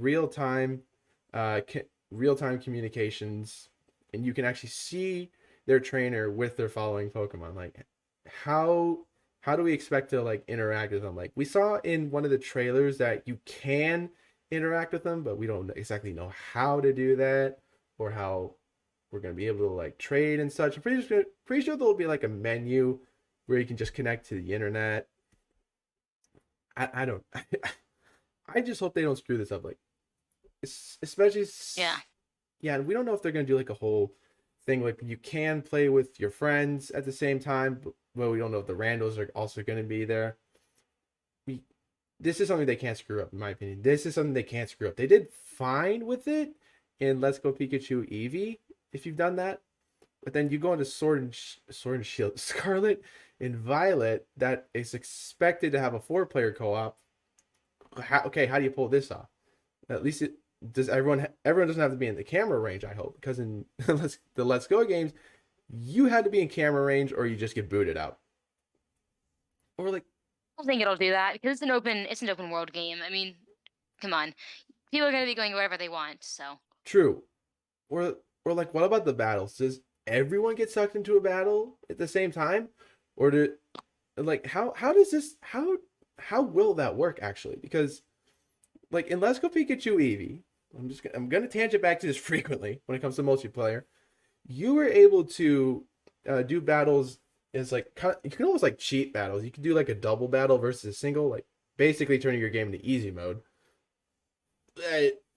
uh, real time communications, and you can actually see their trainer with their following Pokemon. Like how how do we expect to like interact with them? Like we saw in one of the trailers that you can interact with them, but we don't exactly know how to do that or how we're gonna be able to like trade and such. Pretty sure there'll be like a menu where you can just connect to the internet. I don't. I just hope they don't screw this up. Like, especially Yeah. yeah. And we don't know if they're gonna do like a whole thing like you can play with your friends at the same time, but well, we don't know if the randos are also gonna be there. We This is something they can't screw up, in my opinion. This is something they can't screw up. They did fine with it in Let's Go Pikachu Eevee, if you've done that. But then you go into Sword and Shield, Scarlet and Violet, that is expected to have a four-player co-op. Okay, how do you pull this off? At least it does. Everyone doesn't have to be in the camera range. I hope, because in the Let's Go games, you had to be in camera range or you just get booted out. Or like I don't think it'll do that because it's an open world game. I mean, come on. People are gonna be going wherever they want, so true. Or like what about the battles? Does everyone get sucked into a battle at the same time? Or do like how does this how will that work actually? Because like in Let's Go Pikachu Eevee, I'm gonna tangent back to this frequently when it comes to multiplayer. You were able to do battles as like you can almost like cheat battles. You can do like a double battle versus a single, like basically turning your game into easy mode.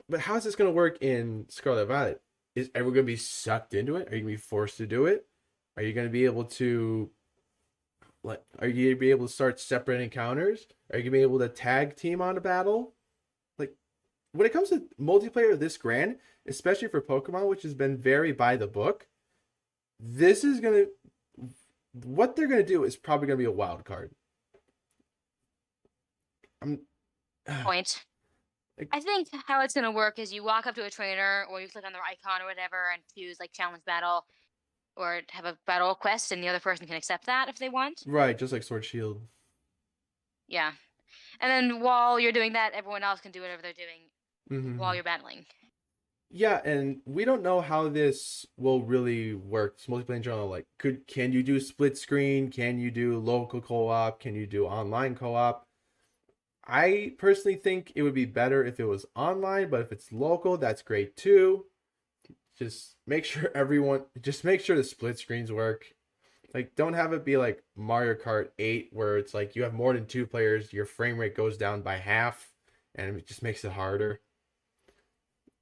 But how's this gonna work in Scarlet Violet? Is everyone gonna be sucked into it? Are you gonna be forced to do it? Are you gonna be able to like? Are you gonna be able to start separate encounters? Are you gonna be able to tag team on a battle? Like when it comes to multiplayer this grand, especially for Pokemon, which has been very by the book, this is gonna what they're gonna do is probably gonna be a wild card. I'm point. like I think how it's gonna work is you walk up to a trainer or you click on their icon or whatever and choose like challenge battle or have a battle quest and the other person can accept that if they want. right, just like Sword Shield. Yeah. And then while you're doing that, everyone else can do whatever they're doing while Hmm. you're battling. Yeah, and we don't know how this will really work. It's multiplayer in general, like can you do split screen? Can you do local co-op? Can you do online co-op? I personally think it would be better if it was online, but if it's local, that's great too. Just make sure the split screens work. Like don't have it be like Mario Kart 8 where it's like you have more than two players, your frame rate goes down by half and it just makes it harder.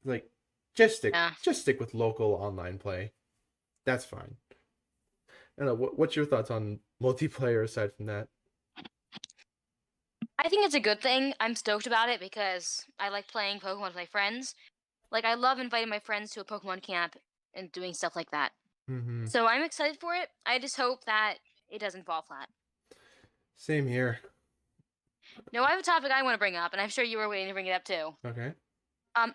Like Yeah. just stick with local online play. That's fine. I don't know. What's your thoughts on multiplayer aside from that? I think it's a good thing. I'm stoked about it because I like playing Pokemon with my friends. Like, I love inviting my friends to a Pokemon camp and doing stuff like that. Mm-hmm. So I'm excited for it. I just hope that it doesn't fall flat. Same here. Now, I have a topic I want to bring up, and I'm sure you were waiting to bring it up too. Okay.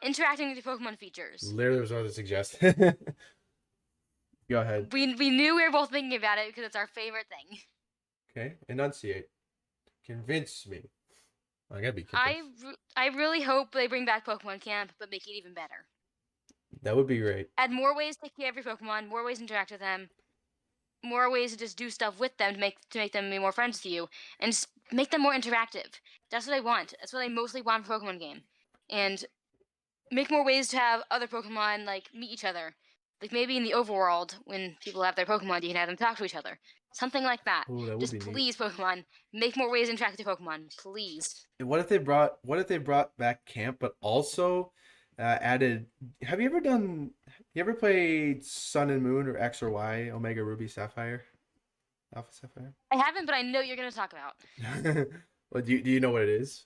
Interacting with your Pokemon features. Literally was what I was suggest. Go ahead. We knew we were both thinking about it because it's our favorite thing. Okay. Enunciate. Convince me. I gotta be I convinced. I really hope they bring back Pokemon Camp, but make it even better. That would be great. Add more ways to take care of your Pokemon, more ways to interact with them, more ways to just do stuff with them to make them be more friends to you, and just make them more interactive. That's what I want. That's what I mostly want for a Pokemon game, and make more ways to have other Pokemon like meet each other. Like maybe in the overworld, when people have their Pokemon, you can have them talk to each other. Something like that. Oh, that would Just be neat. please, Pokemon, make more ways to interact with your Pokemon. Please. And what if they brought back camp, but also added? You ever played Sun and Moon or X or Y, Omega Ruby Sapphire, Alpha Sapphire? I haven't, but I know you're going to talk about. Well, do you know what it is?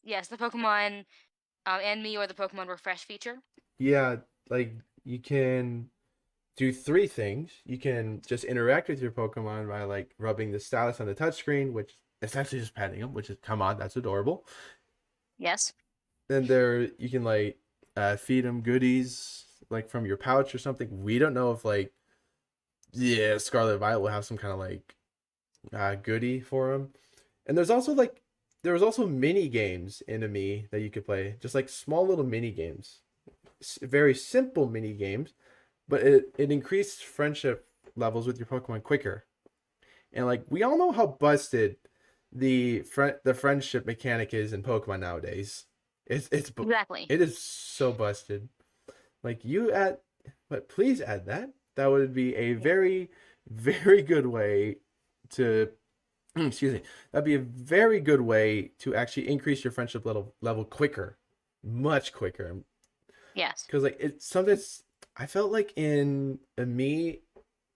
Yes, the Pokemon and me or the Pokemon Refresh feature. Yeah, like you can do three things. You can just interact with your Pokemon by like rubbing the stylus on the touchscreen, which essentially just petting them, which is come on, that's adorable. Yes. Then there you can like feed them goodies like from your pouch or something. We don't know if like yeah, Scarlet and Violet will have some kind of like goodie for them. And there was also mini games in me that you could play, just like small little mini games, very simple mini games, but it increased friendship levels with your Pokemon quicker. And like we all know how busted the friendship mechanic is in Pokemon nowadays. Exactly. It is so busted. Like you add, but please add that. That would be a very very good way to excuse me. That'd be a very good way to actually increase your friendship level quicker, much quicker. Yes. Because like it's sometimes I felt like in a me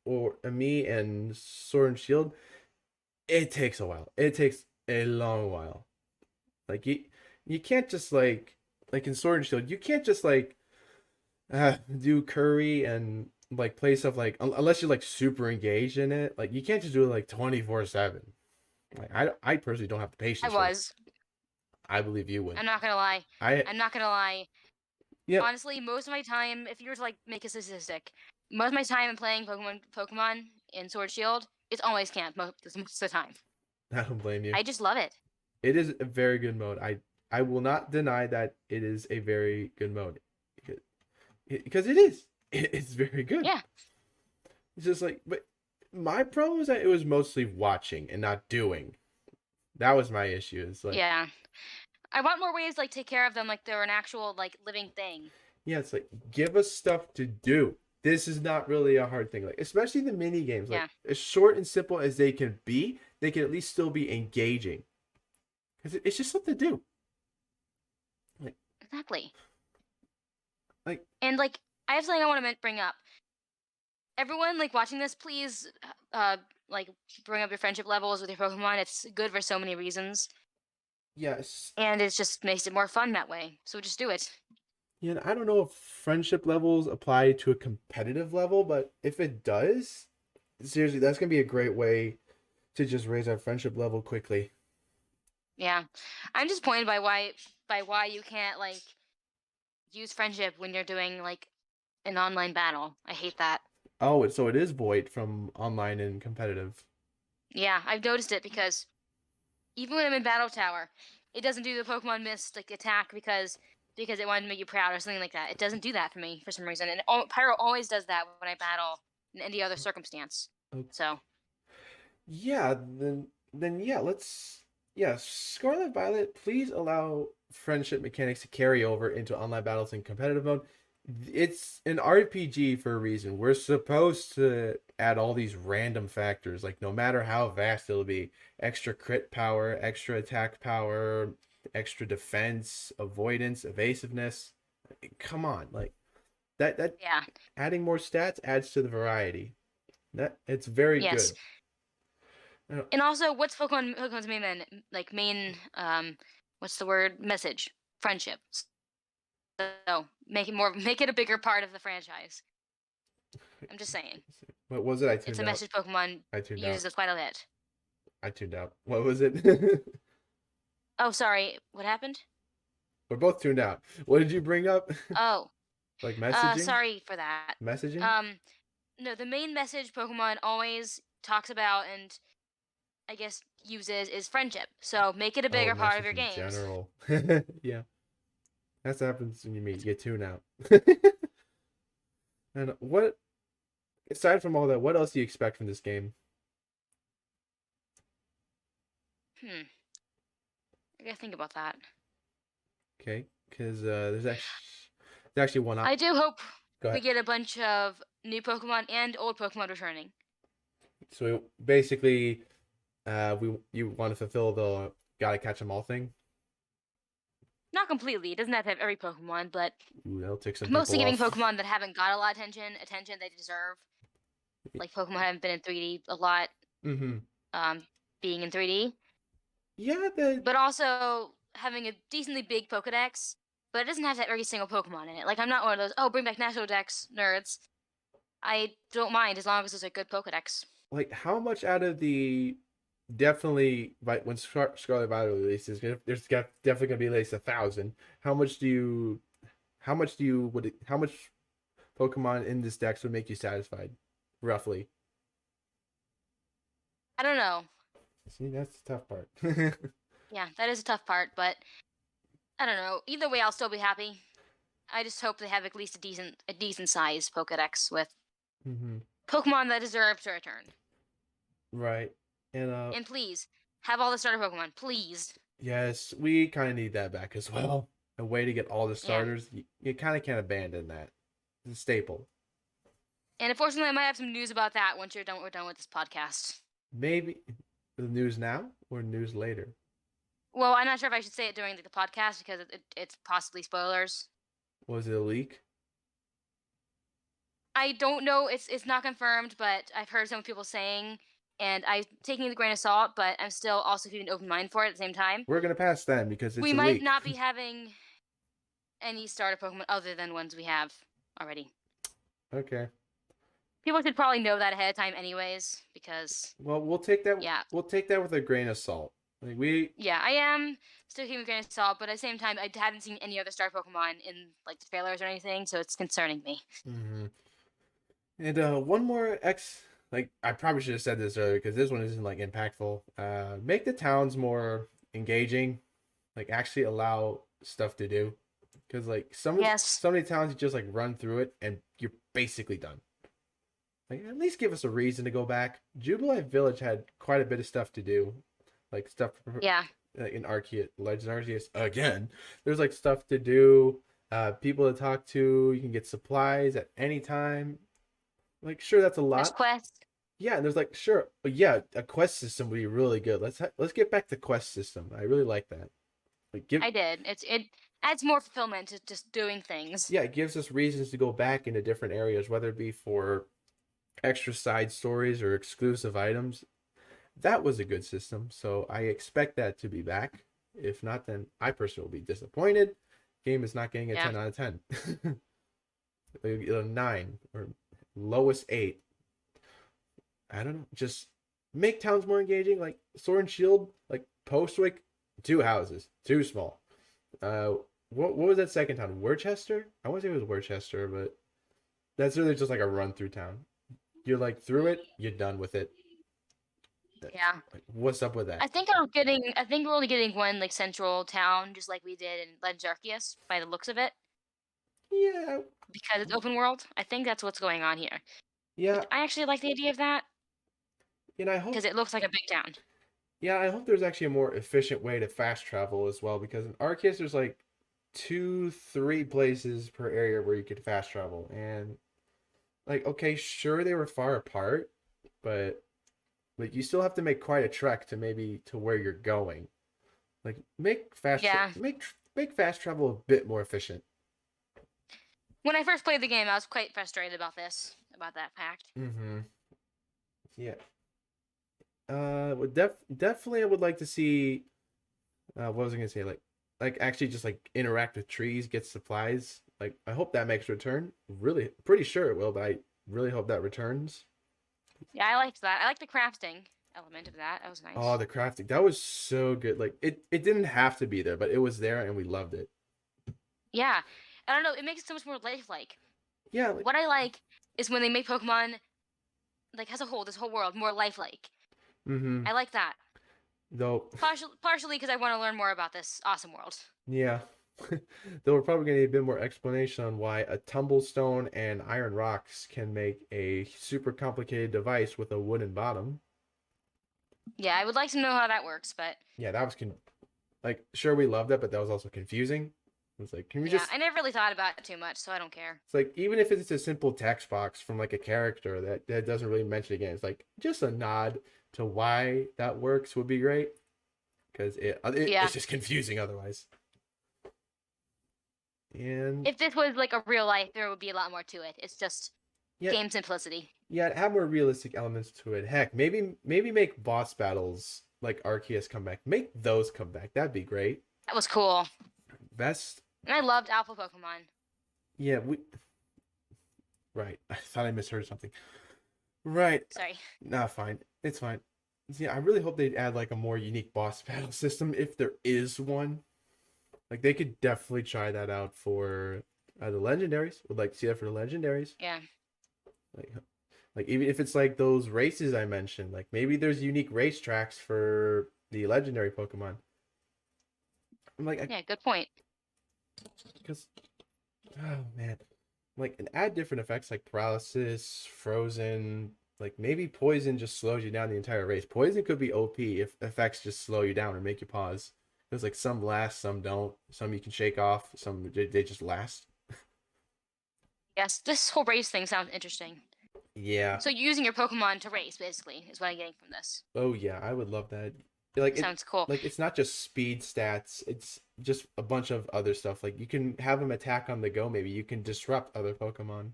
and Sword and Shield, it takes a while. It takes a long while. Like you can't just like in Sword and Shield, you can't just like do curry and like play stuff like unless you're like super engaged in it. Like you can't just do it like 24/7. Like I personally don't have the I patience for that. was. I believe you would. I'm not going to lie. I I'm not going to lie. yeah. Honestly, most of my time, if you were to like make a statistic, most of my time in playing Pokemon in Sword Shield, it's always camp most of the time. I don't blame you. I just love it. It is a very good mode. I will not deny that it is a very good mode because it is. It's very good. Yeah. It's just like, but my problem is that it was mostly watching and not doing. That was my issue. It's like, Yeah. I want more ways to like take care of them like they're an actual like living thing. yeah, it's like give us stuff to do. This is not really a hard thing. Like, especially the mini games, like Yeah. as short and simple as they can be, they can at least still be engaging because it's just something to do. Like, Exactly. like And like I have something I want to bring up. Everyone like watching this, please like bring up your friendship levels with your Pokemon. It's good for so many reasons. yes, And it just makes it more fun that way. So just do it. yeah. I don't know if friendship levels apply to a competitive level, but if it does, seriously, that's gonna be a great way to just raise our friendship level quickly. Yeah. I'm disappointed by why you can't like use friendship when you're doing like an online battle. I hate that. Oh, so it is void from online and competitive. Yeah, I've noticed it because even when I'm in Battle Tower, it doesn't do the Pokemon Mist like attack because it wanted to make you proud or something like that. It doesn't do that for me for some reason. And Pyro always does that when I battle in any other circumstance. Okay. So Yeah, then yeah, yeah, Scarlet Violet, please allow friendship mechanics to carry over into online battles in competitive mode. It's an RPG for a reason. We're supposed to add all these random factors, like no matter how vast it'll be, extra crit power, extra attack power, extra defense, avoidance, evasiveness. Come on, like That Yeah. adding more stats adds to the variety. That it's very Yes. good. Uh, And also, what's Pokemon's main what's the word? Message. Friendship. So make it a bigger part of the franchise. I'm just saying. what was it? I It's tuned a out. message Pokemon I tuned out. uses as quite a bit. I tuned out. What was it? Oh, sorry. What happened? We're both tuned out. What did you bring up? Oh, Like messaging? sorry for that. Messaging? Um, no, the main message Pokemon always talks about and I guess uses is friendship. So make it a Oh, bigger part of message your in games. general. Yeah, that's what happens when you meet. It's, You get tune out. And what, aside from all that, what else do you expect from this game? hmm. I gotta think about that. Okay, because there's actually one I up. do hope Go we ahead. get a bunch of new Pokemon and old Pokemon returning. So basically, you want to fulfill the gotta catch 'em all thing. Not completely. It doesn't have to have every Pokemon, but Ooh, that'll tick some mostly people giving off. Pokemon that haven't got a lot of attention they deserve. Like Pokemon haven't been in 3D a lot, Mm-hmm. um, being in 3D, Yeah, the but also having a decently big Pokedex. But it doesn't have to have every single Pokemon in it. Like I'm not one of those bring back National Dex nerds. I don't mind as long as it's a good Pokedex. like how much out of the definitely when Scarlet Violet releases, definitely gonna be at least 1,000. How much Pokemon in this dex would make you satisfied, roughly? I don't know. See, that's the tough part. Yeah, that is a tough part, but I don't know. Either way, I'll still be happy. I just hope they have at least a decent sized Pokedex with Hmm. Pokemon that deserve to return. Right, and And please have all the starter Pokemon, please. yes, we kind of need that back as well. A way to get all the Yeah. starters. You kind of can't abandon that. It's a staple. And unfortunately, I might have some news about that once we're done with this podcast. Maybe the news now or news later. Well, I'm not sure if I should say it during the podcast because it's possibly spoilers. Was it a leak? I don't know. It's not confirmed, but I've heard some people saying, and I'm taking it with a grain of salt. But I'm still also keeping an open mind for it at the same time. We're gonna pass then because it's We a might leak. not be having any starter Pokemon other than ones we have already. Okay. People should probably know that ahead of time, anyways, because Well, we'll take that. yeah, We'll take that with a grain of salt. Like we. yeah, I am still keeping a grain of salt, but at the same time, I haven't seen any other starter Pokemon in like the trailers or anything, so it's concerning me. Mhm. And one more X. Like I probably should have said this earlier because this one isn't like impactful. Make the towns more engaging. Like actually allow stuff to do. Because like Yes, so many towns you just like run through it and you're basically done. Like at least give us a reason to go back. Jubilee Village had quite a bit of stuff to do, like stuff yeah, in Arceus, Legends Arceus again. There's like stuff to do, people to talk to. You can get supplies at any time. Like sure, that's a there's lot. quests. Yeah, and there's like sure, but yeah, a quest system would be really good. Let's get back to quest system. I really like that. Like give I did. It adds more fulfillment to just doing things. yeah, it gives us reasons to go back into different areas, whether it be for extra side stories or exclusive items. That was a good system, so I expect that to be back. If not, then I personally will be disappointed. Game is not getting a Yeah, 10 out of 10. A 9 or lowest 8. I don't know. Just make towns more engaging. Like Sword and Shield, like Postwick, 2 houses, too small. Uh, what was that second town? Worcester? I want to say it was Worcester, but that's really just like a run through town. You're like through it, you're done with it. yeah. Like, what's up with that? I think we're only getting one like central town, just like we did in Legends Arceus, by the looks of it, Yeah, because it's open world. I think that's what's going on here. Which yeah, I actually like the idea of that and I because hope it looks like a big town. I hope there's actually a more efficient way to fast travel as well because in Arceus there's like 2, 3 places per area where you could fast travel and like okay, sure they were far apart, but like you still have to make quite a trek to maybe to where you're going. Like Yeah, make fast travel a bit more efficient. When I first played the game, I was quite frustrated about that fact. Mm-hmm. Yeah. Definitely I would like to see. What was I gonna say? Like actually just like interact with trees, get supplies. Like I hope that makes a return. Really, pretty sure it will, but I really hope that returns. Yeah, I liked that. I liked the crafting element of that. That was Oh, nice. the crafting. That was so good. Like it didn't have to be there, but it was there and we loved it. Yeah. I don't know. It makes it so much more lifelike. Yeah, like What I like is when they make Pokemon, like as a whole, this whole world, more lifelike. mm-hmm. I like that. Though Partially because I want to learn more about this awesome world. yeah. Though we're probably gonna need a bit more explanation on why a tumblestone and iron rocks can make a super complicated device with a wooden bottom. Yeah, I would like to know how that works, but Yeah, that was like sure we loved it, but that was also confusing. It's like, can we yeah, just I never really thought about it too much, so I don't care. it's like even if it's a simple text box from like a character that doesn't really mention it again, it's like just a nod to why that works would be great because Yeah. it's just confusing otherwise. And If this was like a real life, there would be a lot more to it. It's just yeah, game simplicity. yeah, have more realistic elements to it. Heck, maybe make boss battles like Arceus come back. Make those come back. That'd be great. That was cool. Best, And I loved Alpha Pokemon. yeah, we right. I thought I misheard something. Right. Sorry. Nah, fine. It's fine. Yeah, I really hope they add like a more unique boss battle system if there is one. Like they could definitely try that out for the legendaries. Would like to see that for the legendaries. Yeah. Like like even if it's like those races I mentioned, like maybe there's unique race tracks for the legendary Pokemon. I'm like, Yeah, good point. because oh man, like and add different effects like paralysis, frozen. Like maybe poison just slows you down the entire race. Poison could be OP if effects just slow you down or make you pause. There's like some last, some don't. Some you can shake off. Some they just last. Yes, this whole race thing sounds interesting. Yeah. So you're using your Pokemon to race, basically, is what I'm getting from this. Oh yeah, I would love that. Like Sounds cool. it's not just speed stats. It's just a bunch of other stuff. Like you can have them attack on the go. Maybe you can disrupt other Pokemon.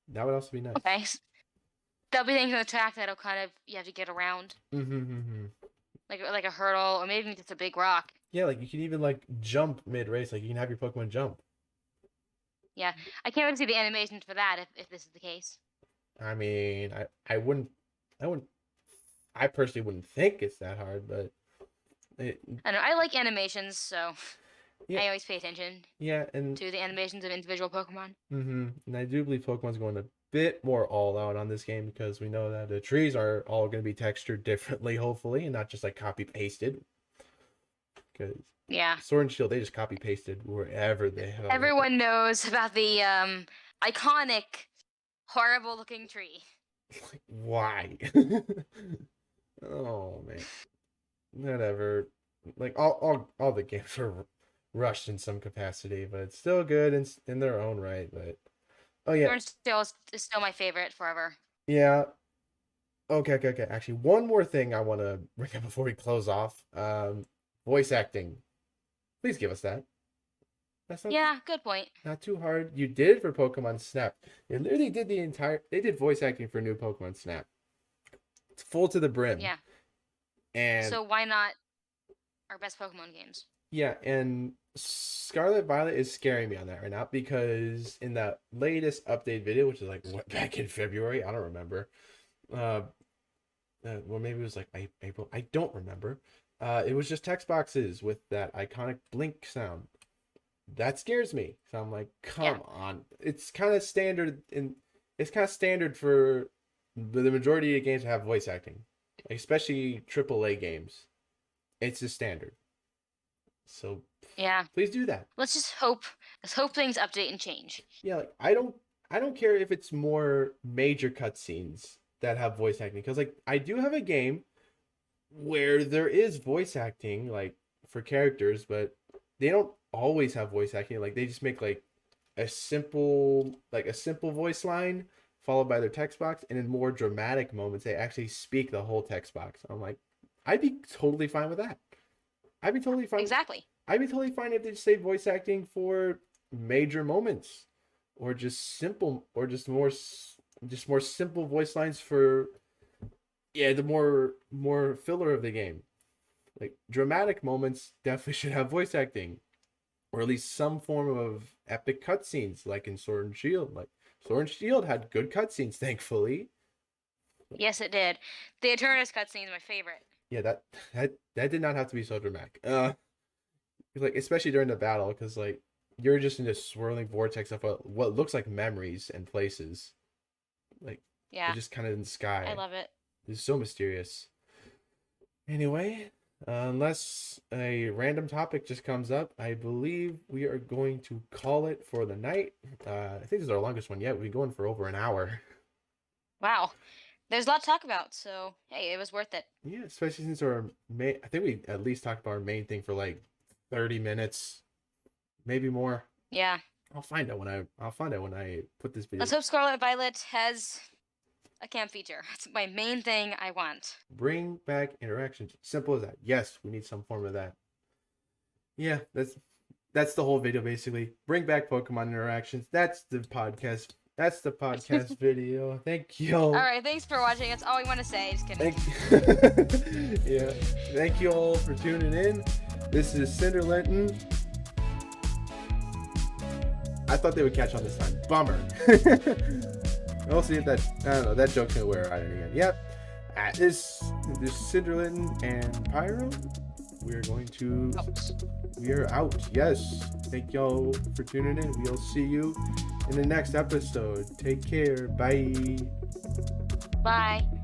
That would also be nice. Okay. There'll be things on the track that'll kind of you have to get around, Mm-hmm. like a hurdle or maybe just a big rock. Yeah, like you can even like jump mid race. Like you can have your Pokemon jump. Yeah, I can't wait to see the animations for that if this is the case. I mean, I wouldn't, I personally wouldn't think it's that hard, but it, I know I like animations, so yeah, I always pay attention yeah, and to the animations of individual Pokemon. and I do believe Pokemon's going a bit more all out on this game because we know that the trees are all going to be textured differently, hopefully, and not just like copy pasted. Because Yeah, Sword and Shield, they just copy pasted wherever they have. everyone knows about the iconic, horrible looking tree. Like, why? Oh man, whatever. Like all the games are rushed in some capacity, but it's still good in their own right. But oh yeah, Sword and Shield is still my favorite forever. yeah. Okay. Actually, one more thing I want to bring up before we close off. Voice acting. Please give us that. That's Yeah, good point. not too hard. You did it for Pokemon Snap. They literally did they did voice acting for new Pokemon Snap. It's full to the brim. Yeah. And So why not our best Pokemon games? yeah, and Scarlet Violet is scaring me on that right now because in that latest update video, which is like what back in February, I don't remember. Uh, well, maybe it was like April. I don't remember. It was just text boxes with that iconic blink sound. That scares me. So I'm like, Yeah. come on. It's kind of standard for the majority of games to have voice acting, especially AAA games. It's a standard. So Yeah. please do that. Let's hope things update and change. Yeah, like I don't care if it's more major cutscenes that have voice acting because like I do have a game where there is voice acting like for characters, but they don't always have voice acting. Like they just make like a simple voice line followed by their text box, and in more dramatic moments they actually speak the whole text box. I'm like, I'd be totally fine with that. I'd be totally fine. Exactly. I'd be totally fine if they just say voice acting for major moments. or just simple, or just more simple voice lines for, yeah, the more filler of the game. Like dramatic moments definitely should have voice acting, or at least some form of epic cutscenes, like in Sword and Shield. Like Sword and Shield had good cutscenes, thankfully. Yes, it did. The Eternus cutscene is my favorite. Yeah, that did not have to be so dramatic. Like especially during the battle, because like you're just in this swirling vortex of what looks like memories and places. Like Yeah, they're just kind of in the sky. I love it. It's so mysterious. Anyway, unless a random topic just comes up, I believe we are going to call it for the night. I think this is our longest one yet. We've been going for over an hour. Wow. There's a lot to talk about, so hey, it was worth it. Yeah, especially since our main. I think we at least talked about our main thing for like 30 minutes, maybe more. Yeah. I'll find out when I put this video. Let's hope Scarlet and Violet has a camp feature. That's my main thing I want. Bring back interactions. Simple as that. Yes, we need some form of that. Yeah, that's the whole video basically. Bring back Pokemon interactions. That's the podcast. That's the podcast video. Thank you all. All right, thanks for watching. That's all we want to say. Just kidding. Yeah. Thank you all for tuning in. This is Cinder Linton. I thought they would catch on this time. Bummer. We'll see if that. I don't know. That joke's gonna wear out again. Yep. This Cinder Linton and Pyro. We're going to. We are out. Yes. Thank y'all for tuning in. We'll see you in the next episode. Take care. Bye. Bye.